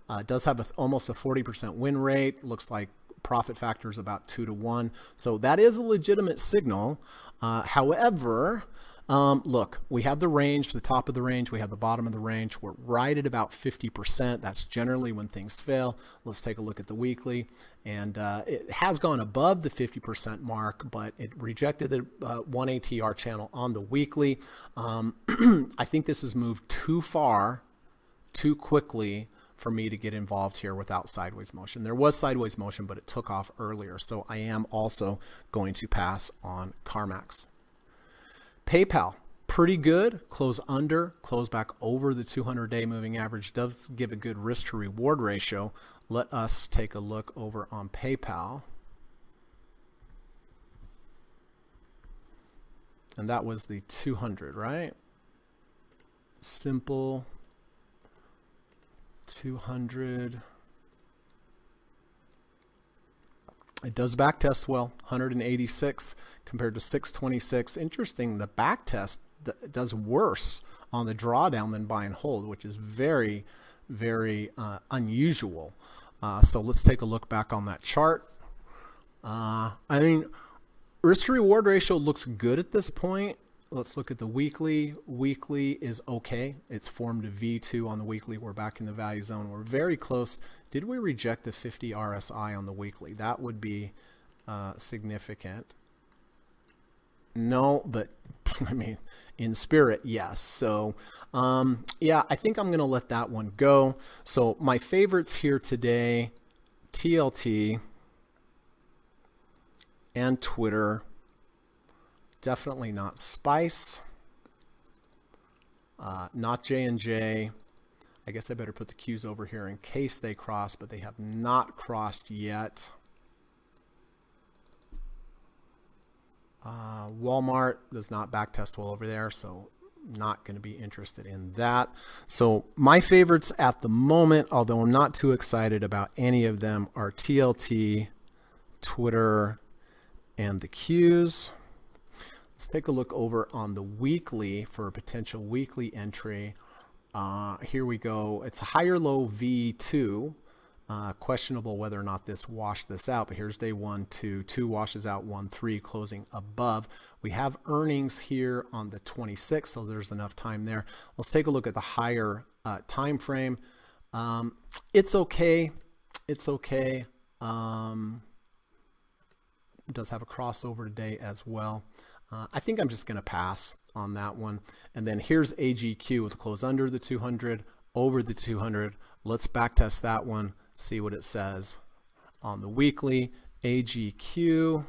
It does have almost a 40% win rate. Looks like profit factor is about 2 to 1. So that is a legitimate signal. However, look, we have the range, the top of the range, we have the bottom of the range. We're right at about 50%. That's generally when things fail. Let's take a look at the weekly. And it has gone above the 50% mark, but it rejected the 1 ATR channel on the weekly. I think this has moved too far, too quickly for me to get involved here without sideways motion. There was sideways motion, but it took off earlier. So I am also going to pass on CarMax. PayPal, pretty good. Close under, close back over the 200-day moving average. Does give a good risk to reward ratio. Let us take a look over on PayPal. And that was the 200, right? Simple 200. It does backtest well, 186 compared to 626. Interesting, the backtest does worse on the drawdown than buy and hold, which is very, very unusual. So let's take a look back on that chart. I mean, risk to reward ratio looks good at this point. Let's look at the weekly. Weekly is okay. It's formed a V2 on the weekly. We're back in the value zone. We're very close. Did we reject the 50 RSI on the weekly? That would be significant. No, but I mean, in spirit, yes. So yeah, I think I'm going to let that one go. So my favorites here today, TLT and Twitter. Definitely not Spice, not J&J. I guess I better put the Qs over here in case they cross, but they have not crossed yet. Walmart does not backtest well over there, so not going to be interested in that. So my favorites at the moment, although I'm not too excited about any of them, are TLT, Twitter, and the Qs. Let's take a look over on the weekly for a potential weekly entry. Here we go. It's a higher low V2. Questionable whether or not this washed this out, but here's day 1, 2, 2 washes out, 1, 3 closing above. We have earnings here on the 26th, so there's enough time there. Let's take a look at the higher time frame. It's okay. It's okay. It does have a crossover today as well. I think I'm just going to pass on that one. And then here's AGQ with close under the 200, over the 200. Let's backtest that one, see what it says on the weekly. AGQ,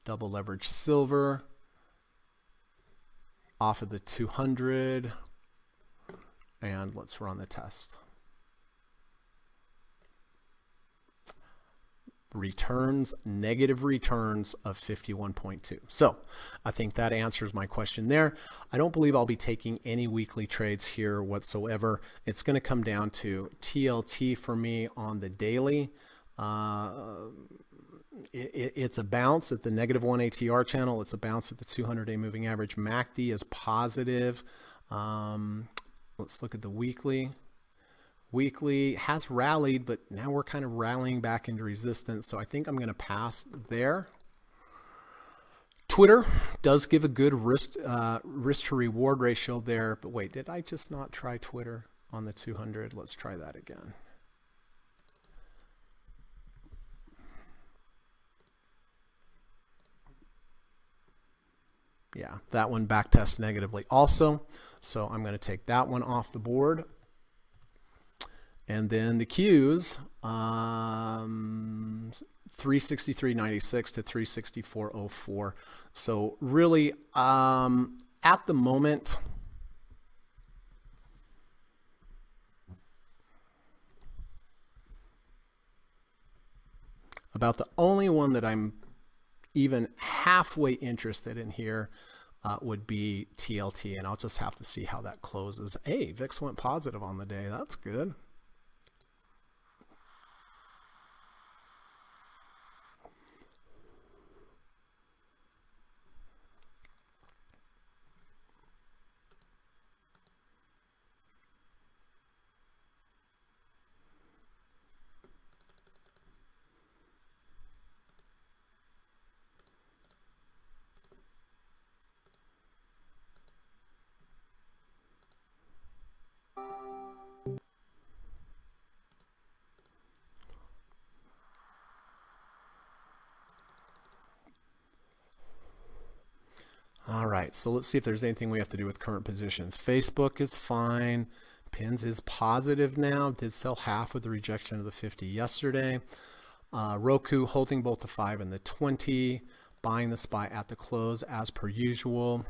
double leverage silver, off of the 200. And let's run the test. Returns, negative returns of 51.2. So I think that answers my question there. I don't believe I'll be taking any weekly trades here whatsoever. It's going to come down to TLT for me on the daily. It's a bounce at the -1 ATR channel. It's a bounce at the 200-day moving average. MACD is positive. Let's look at the weekly. Weekly has rallied, but now we're kind of rallying back into resistance. So I think I'm going to pass there. Twitter does give a good risk to reward ratio there. But wait, did I just not try Twitter on the 200? Let's try that again. Yeah, that one back test negatively also. So I'm going to take that one off the board. And then the Qs, 363.96 to 364.04. So really, at the moment, about the only one that I'm even halfway interested in here would be TLT, and I'll just have to see how that closes. Hey, VIX went positive on the day. That's good. All right, so let's see if there's anything we have to do with current positions. Facebook is fine. Pins is positive now. Did sell half with the rejection of the 50 yesterday. Roku holding both the 5 and the 20. Buying the SPY at the close as per usual.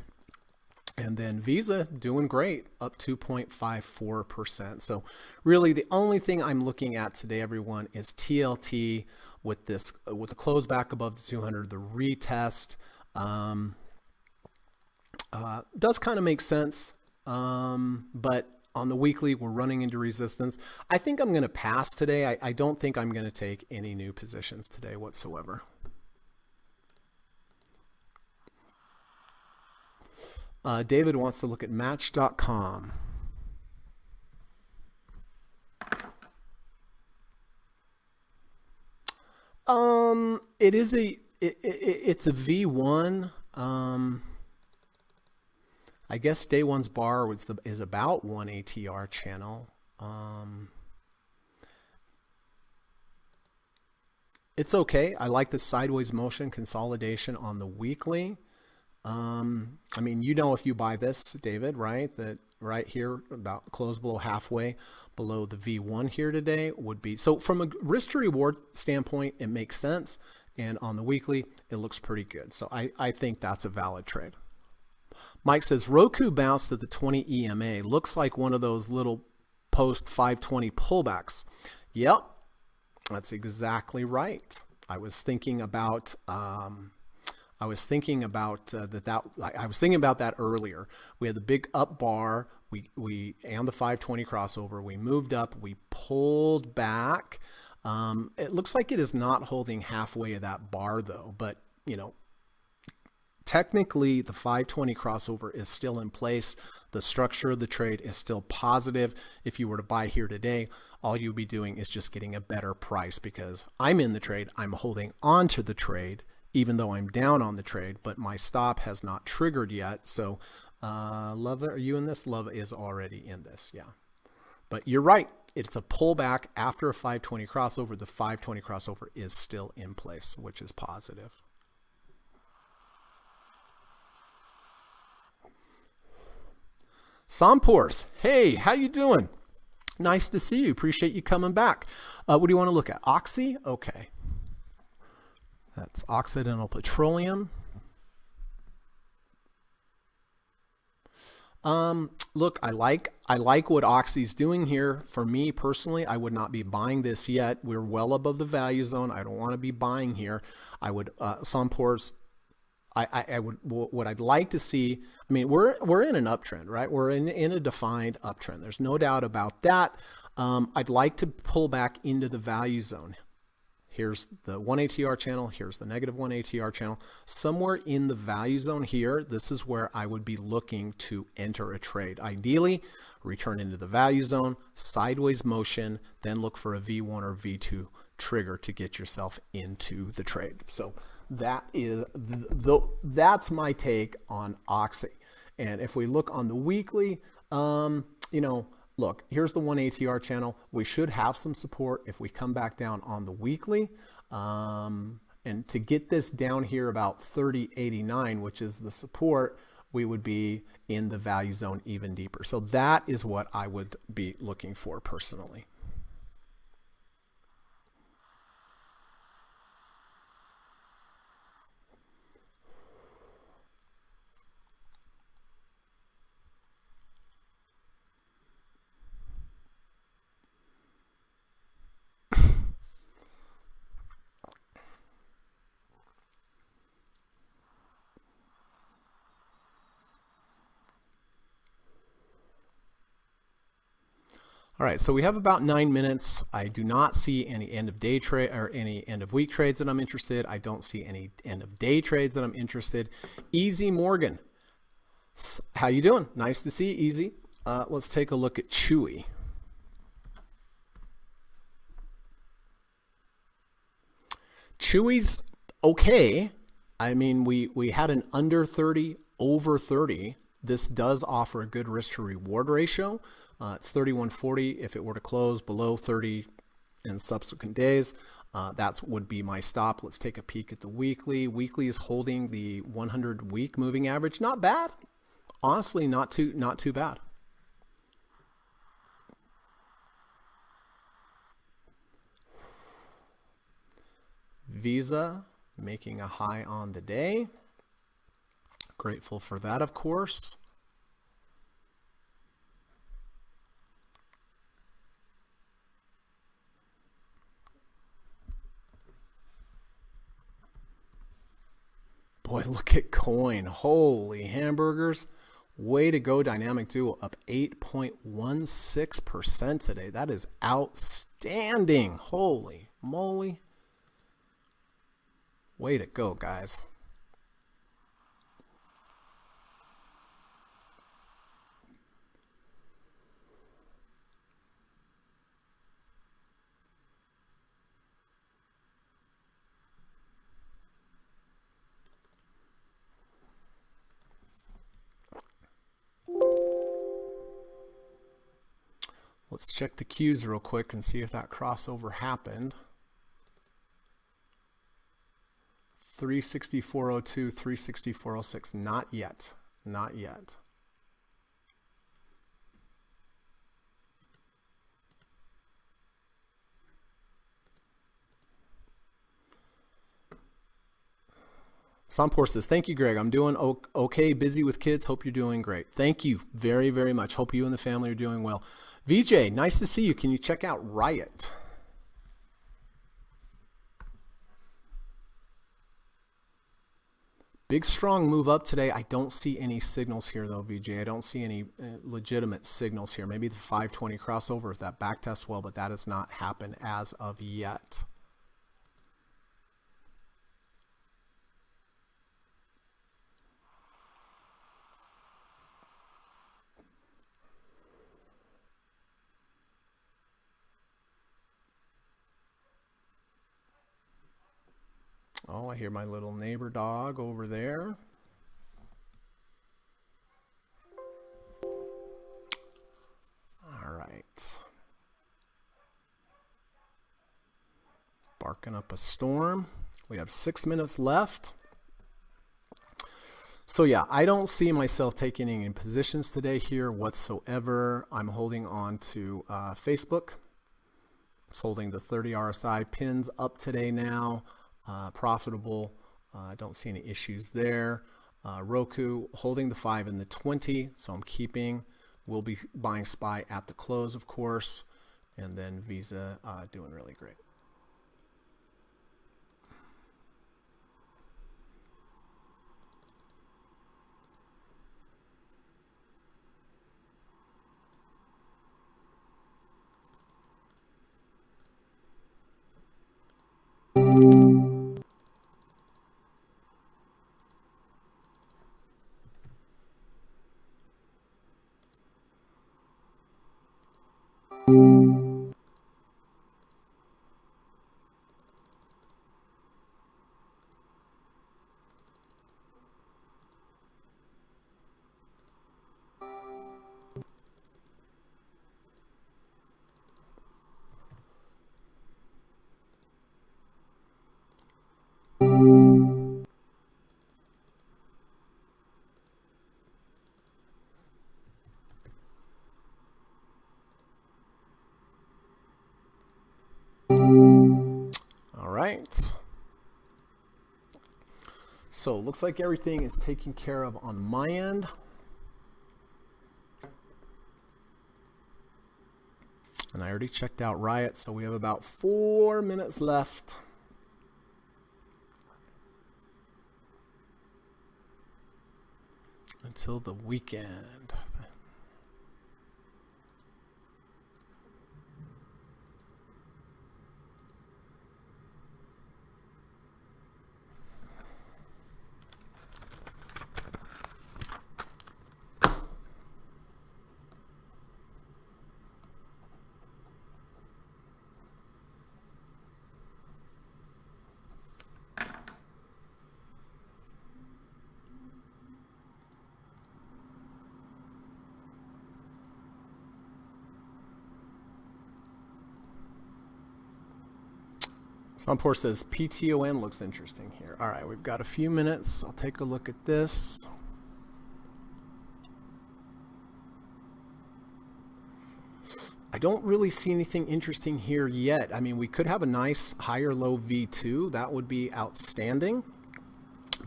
And then Visa doing great, up 2.54%. So really the only thing I'm looking at today, everyone, is TLT with this, with the close back above the 200, the retest. Does kind of make sense, but on the weekly, we're running into resistance. I think I'm going to pass today. I don't think I'm going to take any new positions today whatsoever. David wants to look at Match.com. It's a V1. I guess day one's bar is about 1 ATR channel. It's okay. I like the sideways motion consolidation on the weekly. I mean, you know, if you buy this, David, right, that right here about close below halfway below the V1 here today would be, so from a risk to reward standpoint, it makes sense. And on the weekly, it looks pretty good. So I think that's a valid trade. Mike says, Roku bounced at the 20 EMA. Looks like one of those little post 520 pullbacks. Yep, that's exactly right. I was thinking about that earlier. We had the big up bar, and the 520 crossover. We moved up, we pulled back. It looks like it is not holding halfway of that bar though, but you know, technically the 520 crossover is still in place. The structure of the trade is still positive. If you were to buy here today, all you'd be doing is just getting a better price because I'm in the trade. I'm holding on to the trade, even though I'm down on the trade, but my stop has not triggered yet. So Love, are you in this? Love is already in this. Yeah, but you're right. It's a pullback after a 520 crossover. The 520 crossover is still in place, which is positive. Sompors, hey, how you doing? Nice to see you. Appreciate you coming back. What do you want to look at? Oxy? Okay. That's Occidental Petroleum. Look, I like what Oxy's doing here. For me personally, I would not be buying this yet. We're well above the value zone. I don't want to be buying here. I would Sunpor's. I would, what I'd like to see. I mean, we're in an uptrend, right? We're in a defined uptrend. There's no doubt about that. I'd like to pull back into the value zone. Here's the 1 ATR channel. Here's the -1 ATR channel. Somewhere in the value zone here, this is where I would be looking to enter a trade. Ideally, return into the value zone, sideways motion, then look for a V1 or V2 trigger to get yourself into the trade. So that is that's my take on Oxy. And if we look on the weekly, look, here's the 1 ATR channel. We should have some support if we come back down on the weekly. And to get this down here about 30.89, which is the support, we would be in the value zone even deeper. So that is what I would be looking for personally. All right, so we have about 9 minutes. I do not see any end of day trade or any end of week trades that I'm interested. I don't see any end of day trades that I'm interested. Easy Morgan, how you doing? Nice to see you, Easy. Let's take a look at Chewy. Chewy's okay. I mean, we had an under 30, over 30. This does offer a good risk to reward ratio. It's 31.40. If it were to close below 30 in subsequent days, that would be my stop. Let's take a peek at the weekly. Weekly is holding the 100-week moving average. Not bad. Honestly, not too bad. Visa making a high on the day. Grateful for that, of course. Boy, look at coin. Holy hamburgers. Way to go, Dynamic Duo, up 8.16% today. That is outstanding. Holy moly. Way to go, guys. Let's check the Qs real quick and see if that crossover happened. 364.02, 364.06, not yet, not yet. Sampor says, thank you, Greg. I'm doing okay, busy with kids. Hope you're doing great. Thank you very, very much. Hope you and the family are doing well. VJ, nice to see you. Can you check out Riot? Big strong move up today. I don't see any signals here though, VJ. I don't see any legitimate signals here. Maybe the 520 crossover if that back test well, but that has not happened as of yet. Oh, I hear my little neighbor dog over there. All right. Barking up a storm. We have 6 minutes left. So yeah, I don't see myself taking any positions today here whatsoever. I'm holding on to Facebook. It's holding the 30 RSI pins up today now. Profitable. I don't see any issues there. Roku holding the 5 and the 20, so I'm keeping. We'll be buying SPY at the close, of course, and then Visa doing really great. So looks like everything is taken care of on my end. And I already checked out Riot, so we have about 4 minutes left. Until the weekend. Sunport says PTON looks interesting here. All right, we've got a few minutes. I'll take a look at this. I don't really see anything interesting here yet. I mean, we could have a nice higher low V2. That would be outstanding.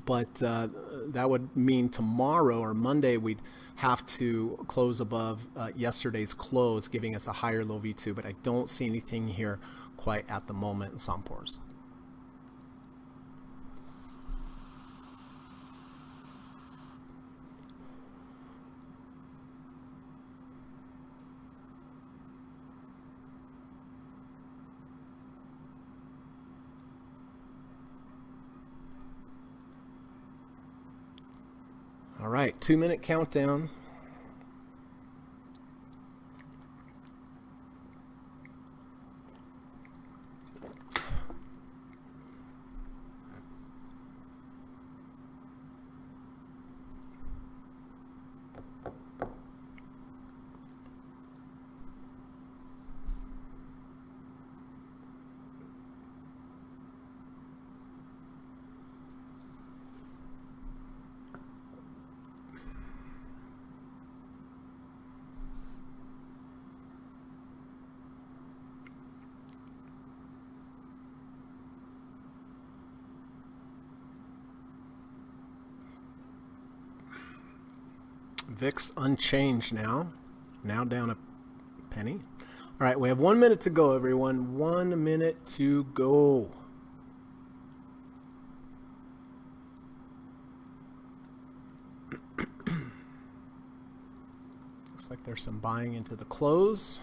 But that would mean tomorrow or Monday we'd have to close above yesterday's close, giving us a higher low V2. But I don't see anything here quite at the moment in Sunports. All right, 2-minute countdown. VIX unchanged now down a penny. All right, we have 1 minute to go, everyone. 1 minute to go. Looks like there's some buying into the close.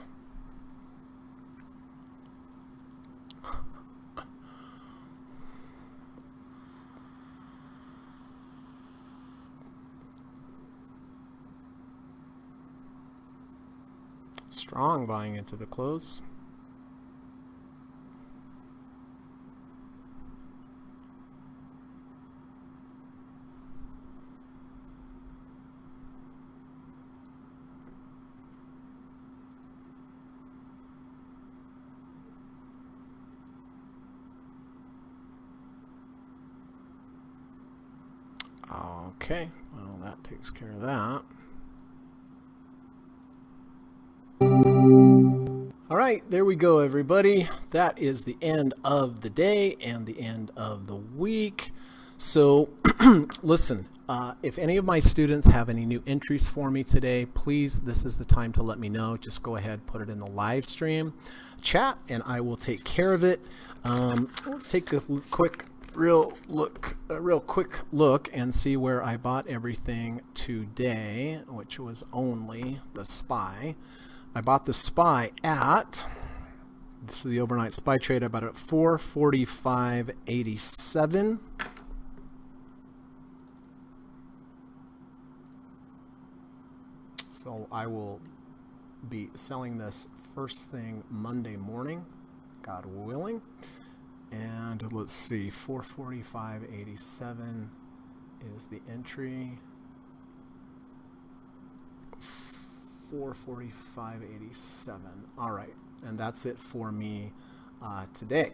Strong buying into the close. Okay, well, that takes care of that. All right, there we go, everybody. That is the end of the day and the end of the week. So listen, If any of my students have any new entries for me today, please, this is the time to let me know. Just go ahead, put it in the live stream chat, and I will take care of it. Let's take a real quick look and see where I bought everything today, which was only the SPY. I bought the SPY at, this is the overnight SPY trade, I bought it at 445.87. So I will be selling this first thing Monday morning, God willing. And let's see, 445.87 is the entry. 445.87. All right, and that's it for me today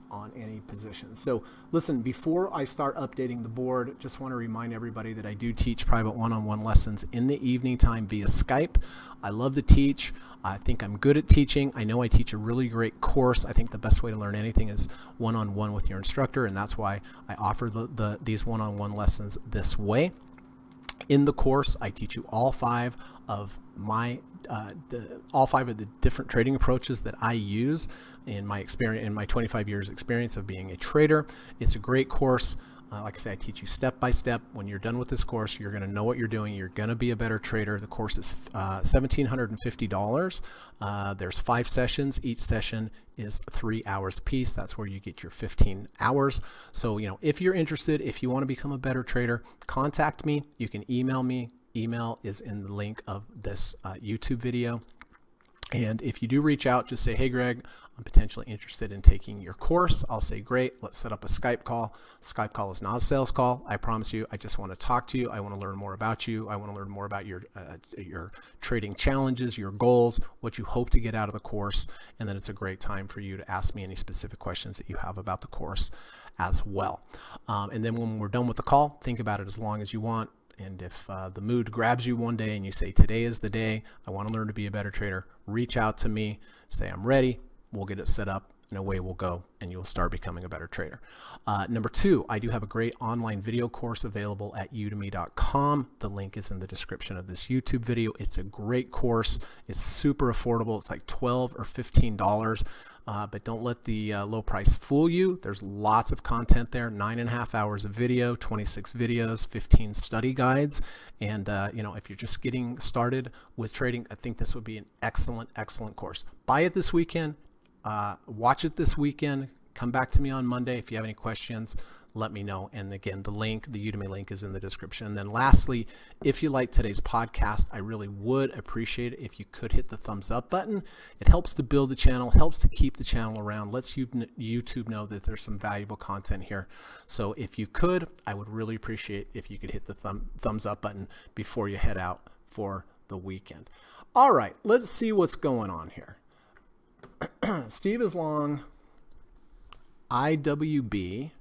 on any position. So listen, before I start updating the board, just want to remind everybody that I do teach private one-on-one lessons in the evening time via Skype. I love to teach. I think I'm good at teaching. I know I teach a really great course. I think the best way to learn anything is one-on-one with your instructor, and that's why I offer these one-on-one lessons this way. In the course, I teach you all five of the different trading approaches that I use in my experience, in my 25 years experience of being a trader. It's a great course. Like I say, I teach you step by step. When you're done with this course, you're going to know what you're doing. You're going to be a better trader. The course is $1,750. There's 5 sessions. Each session is 3 hours apiece. That's where you get your 15 hours. So, if you're interested, if you want to become a better trader, contact me. You can email me. Email is in the link of this YouTube video. And if you do reach out, just say, hey, Greg, I'm potentially interested in taking your course. I'll say, great, let's set up a Skype call. Skype call is not a sales call. I promise you, I just want to talk to you. I want to learn more about you. I want to learn more about your trading challenges, your goals, what you hope to get out of the course. And then it's a great time for you to ask me any specific questions that you have about the course as well. And then when we're done with the call, think about it as long as you want. And if the mood grabs you one day and you say, today is the day, I want to learn to be a better trader, reach out to me, say I'm ready, we'll get it set up, and away we'll go, and you'll start becoming a better trader. Number 2, I do have a great online video course available at udemy.com. The link is in the description of this YouTube video. It's a great course. It's super affordable. It's like $12 or $15. But don't let the low price fool you. There's lots of content there, 9.5 hours of video, 26 videos, 15 study guides. And, if you're just getting started with trading, I think this would be an excellent, excellent course. Buy it this weekend, watch it this weekend, come back to me on Monday. If you have any questions, let me know. And again, the Udemy link is in the description. And then lastly, if you like today's podcast, I really would appreciate it if you could hit the thumbs up button. It helps to build the channel, helps to keep the channel around, lets YouTube know that there's some valuable content here. So if you could, I would really appreciate if you could hit the thumbs up button before you head out for the weekend. All right, let's see what's going on here. Steve is long, IWB,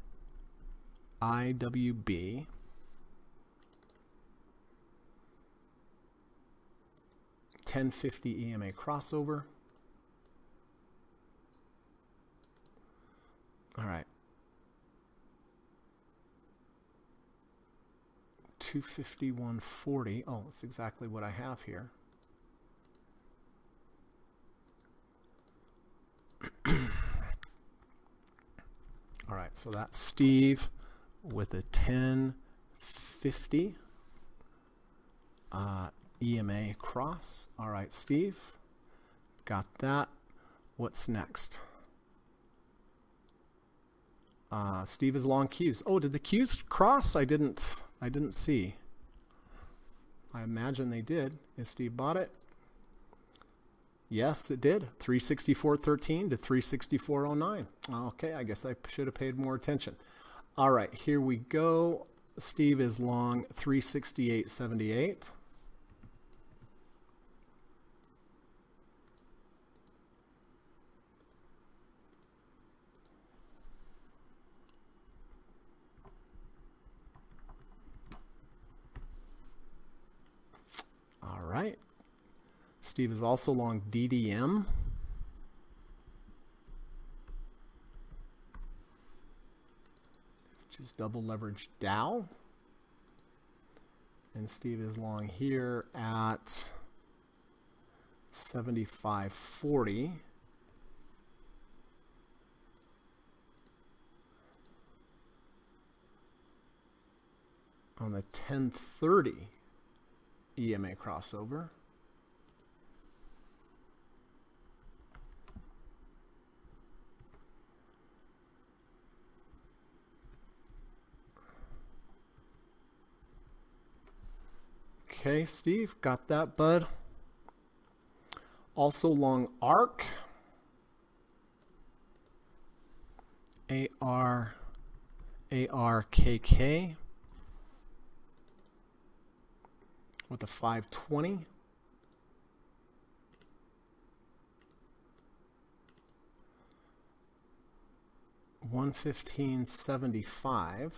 1050 EMA crossover. All right. 251.40. Oh, that's exactly what I have here. All right, so that's Steve with a 1050 EMA cross. All right, Steve, got that. What's next? Steve is long Qs. Oh, did the Qs cross? I didn't see. I imagine they did if Steve bought it. Yes, it did. 364.13 to 364.09. Okay, I guess I should have paid more attention. All right, here we go. Steve is long 368.78. All right. Steve is also long DDM. Which is double leverage Dow. And Steve is long here at 75.40. On the 10:30 EMA crossover. Okay, Steve, got that, bud. Also long ARC. ARKK. With a 520. $115.75.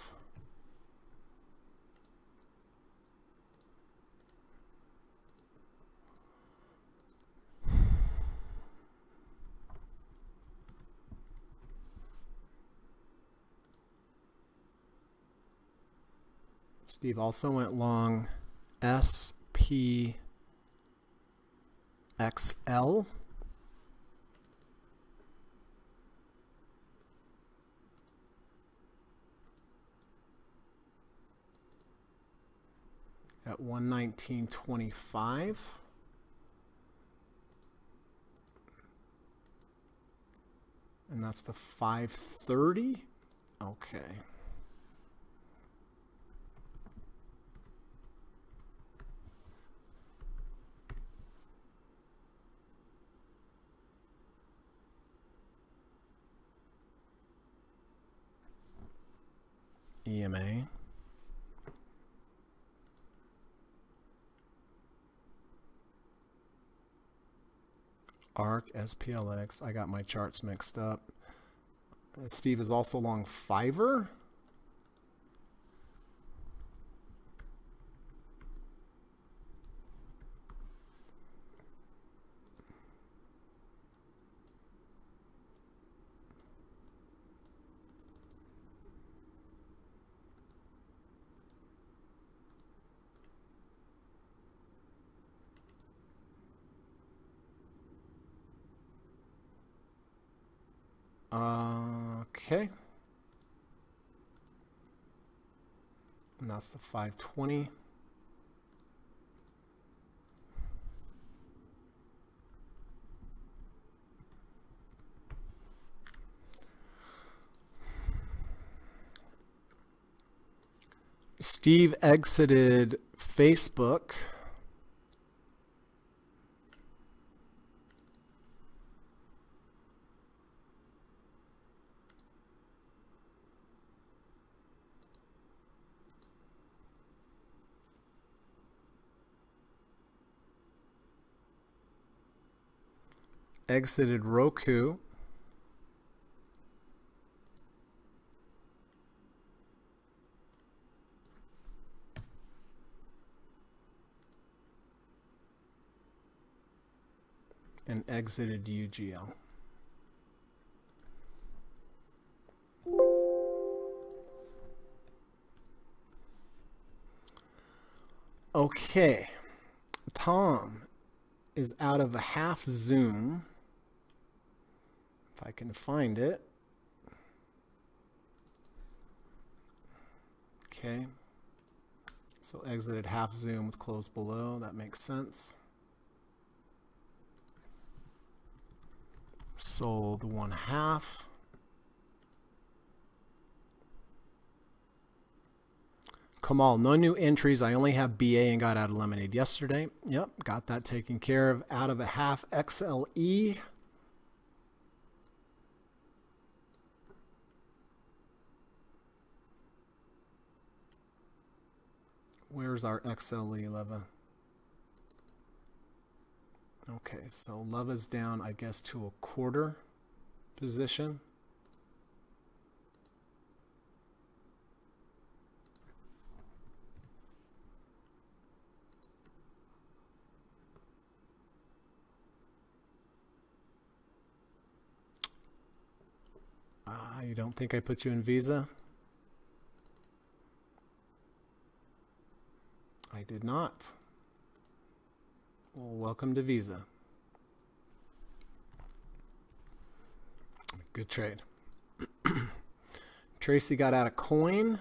Steve also went long SPXL. At 119.25. And that's the 530. Okay. EMA. ARC, SPLX. I got my charts mixed up. Steve is also long Fiverr. Okay. And that's the 520. Steve exited Facebook. Exited Roku. And exited UGL. Okay, Tom is out of a half Zoom. If I can find it. Okay, so exited half Zoom with close below. That makes sense. Sold 1/2. Kamal, no new entries. I only have BA and got out of Lemonade yesterday. Yep, got that taken care of. Out of a half XLE. Where's our XLE, Leva? Okay, so Leva's down, I guess, to a quarter position. You don't think I put you in Visa? I I did not. Well, welcome to Visa. Good trade. Tracy got out a coin.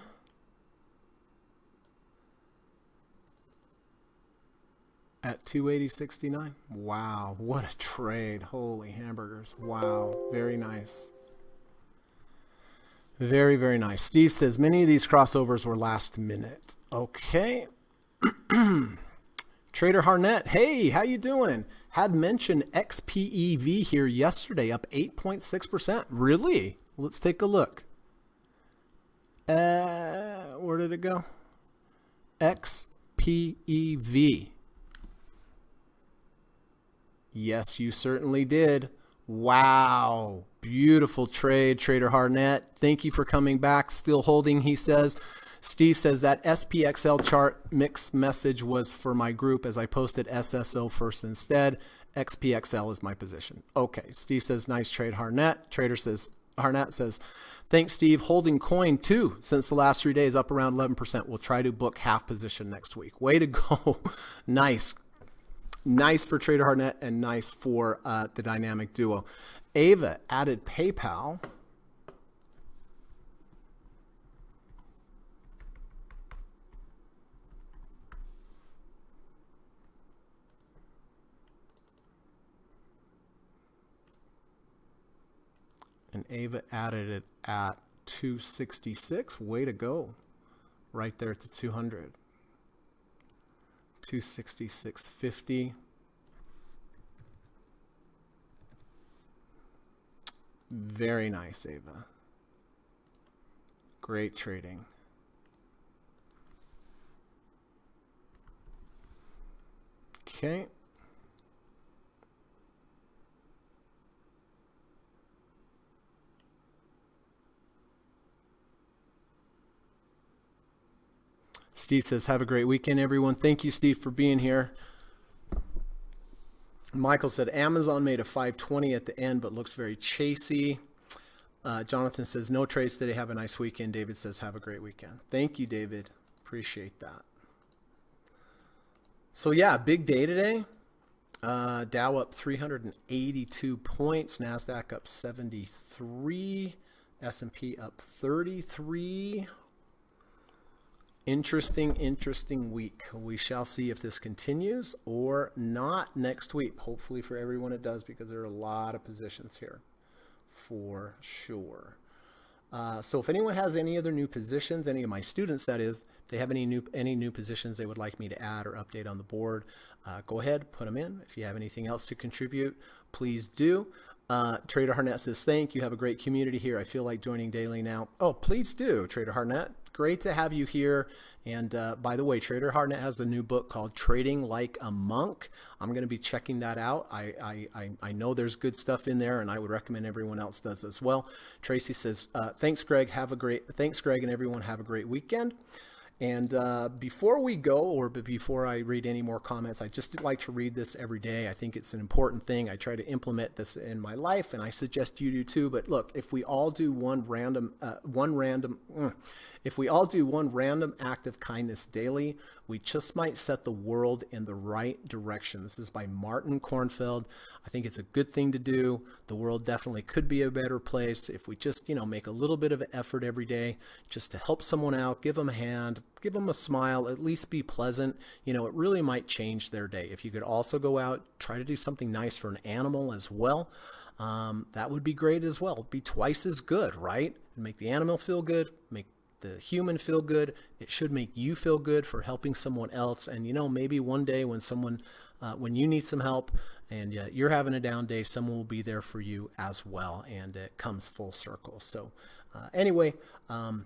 At 280.69. Wow, what a trade. Holy hamburgers. Wow, very nice. Very, very nice. Steve says many of these crossovers were last minute. Okay. Trader Harnett, hey, how you doing? Had mentioned XPEV here yesterday, up 8.6%. Really? Let's take a look. Where did it go? XPEV. Yes, you certainly did. Wow. Beautiful trade, Trader Harnett. Thank you for coming back. Still holding, he says. Steve says that SPXL chart mix message was for my group as I posted SSO first instead. XPXL is my position. Okay. Steve says, nice trade, Harnett. Harnett says, thanks, Steve. Holding coin too since the last 3 days, up around 11%. We'll try to book half position next week. Way to go. Nice. Nice for Trader Harnett and nice for the dynamic duo. Ava added PayPal. And Ava added it at 266. Way to go. Right there at the 200. 266.50. Very nice, Ava. Great trading. Okay. Steve says, have a great weekend, everyone. Thank you, Steve, for being here. Michael said, Amazon made a 520 at the end, but looks very chasey. Jonathan says, no trades today. Have a nice weekend. David says, have a great weekend. Thank you, David. Appreciate that. So, yeah, big day today. Dow up 382 points. NASDAQ up 73. S&P up 33. Interesting week. We shall see if this continues or not next week. Hopefully for everyone it does, because there are a lot of positions here for sure. So if anyone has any other new positions, any of my students that is, if they have any new positions they would like me to add or update on the board, go ahead, put them in. If you have anything else to contribute, please do. Trader Harnett says, thank you. Have a great community here. I feel like joining daily now. Oh, please do, Trader Harnett. Great to have you here. And by the way, Trader Harnett has a new book called Trading Like a Monk. I'm going to be checking that out. I know there's good stuff in there, and I would recommend everyone else does as well. Tracy says, thanks, Greg. Thanks, Greg, and everyone. Have a great weekend. And before we go, or before I read any more comments, I just like to read this every day. I think it's an important thing. I try to implement this in my life, and I suggest you do too. But look, if we all do one random act of kindness daily, we just might set the world in the right direction. This is by Martin Kornfeld. I think it's a good thing to do. The world definitely could be a better place if we just, make a little bit of an effort every day just to help someone out, give them a hand, give them a smile, at least be pleasant. It really might change their day. If you could also go out, try to do something nice for an animal as well. That would be great as well. It'd be twice as good, right? Make the animal feel good, make the human feel good. It should make you feel good for helping someone else. And maybe one day when when you need some help and you're having a down day, someone will be there for you as well. And it comes full circle. So anyway, I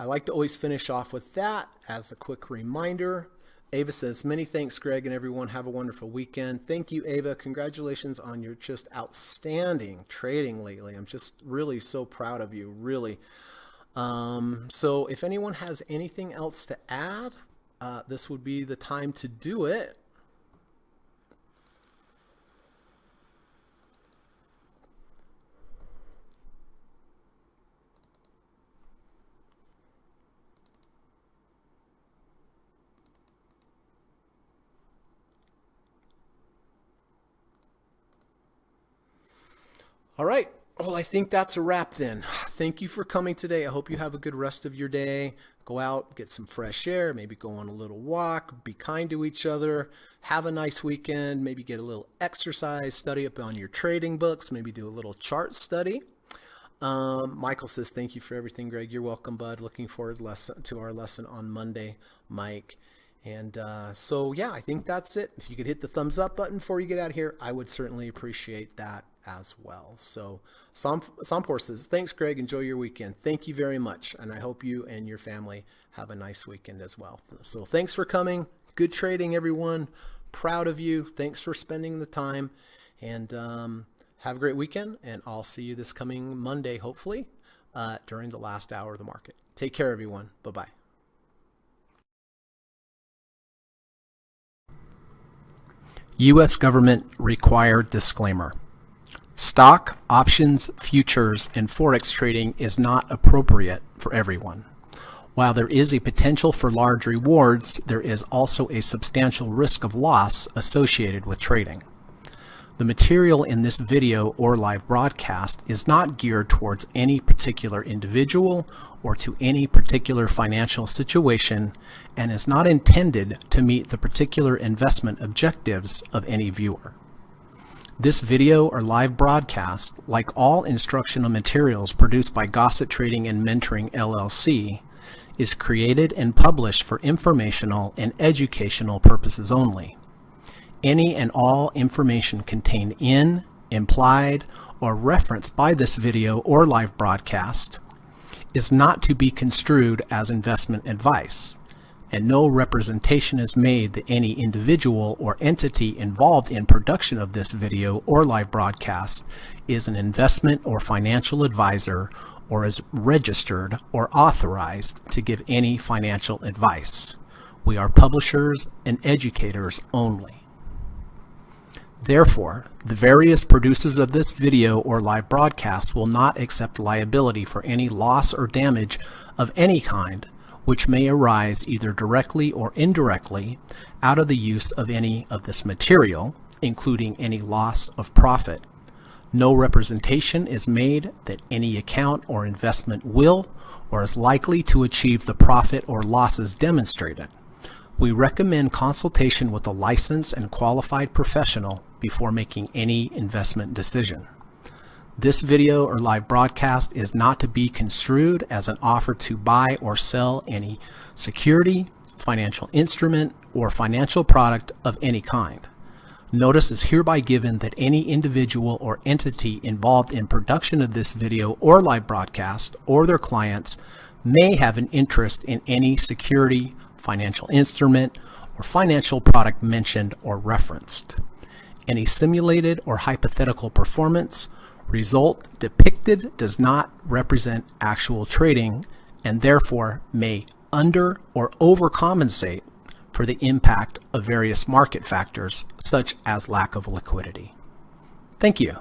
like to always finish off with that as a quick reminder. Ava says, many thanks, Greg, and everyone. Have a wonderful weekend. Thank you, Ava. Congratulations on your just outstanding trading lately. I'm just really so proud of you, really. So if anyone has anything else to add, this would be the time to do it. All right. Well, I think that's a wrap then. Thank you for coming today. I hope you have a good rest of your day. Go out, get some fresh air, maybe go on a little walk, be kind to each other, have a nice weekend, maybe get a little exercise, study up on your trading books, maybe do a little chart study. Michael says, thank you for everything, Greg. You're welcome, bud. Looking forward to our lesson on Monday, Mike. And so, yeah, I think that's it. If you could hit the thumbs up button before you get out of here, I would certainly appreciate that as well. So Sampor says, thanks, Greg. Enjoy your weekend. Thank you very much. And I hope you and your family have a nice weekend as well. So thanks for coming. Good trading, everyone. Proud of you. Thanks for spending the time. And have a great weekend. And I'll see you this coming Monday, hopefully, during the last hour of the market. Take care, everyone. Bye-bye. U.S. government required disclaimer. Stock, options, futures, and forex trading is not appropriate for everyone. While there is a potential for large rewards, there is also a substantial risk of loss associated with trading. The material in this video or live broadcast is not geared towards any particular individual or to any particular financial situation and is not intended to meet the particular investment objectives of any viewer. This video or live broadcast, like all instructional materials produced by Gossett Trading and Mentoring LLC, is created and published for informational and educational purposes only. Any and all information contained in, implied, or referenced by this video or live broadcast is not to be construed as investment advice, and no representation is made that any individual or entity involved in production of this video or live broadcast is an investment or financial advisor or is registered or authorized to give any financial advice. We are publishers and educators only. Therefore, the various producers of this video or live broadcast will not accept liability for any loss or damage of any kind which may arise either directly or indirectly out of the use of any of this material, including any loss of profit. No representation is made that any account or investment will or is likely to achieve the profit or losses demonstrated. We recommend consultation with a licensed and qualified professional before making any investment decision. This video or live broadcast is not to be construed as an offer to buy or sell any security, financial instrument, or financial product of any kind. Notice is hereby given that any individual or entity involved in production of this video or live broadcast or their clients may have an interest in any security, financial instrument, or financial product mentioned or referenced. Any simulated or hypothetical performance result depicted does not represent actual trading and therefore may under or overcompensate for the impact of various market factors such as lack of liquidity. Thank you.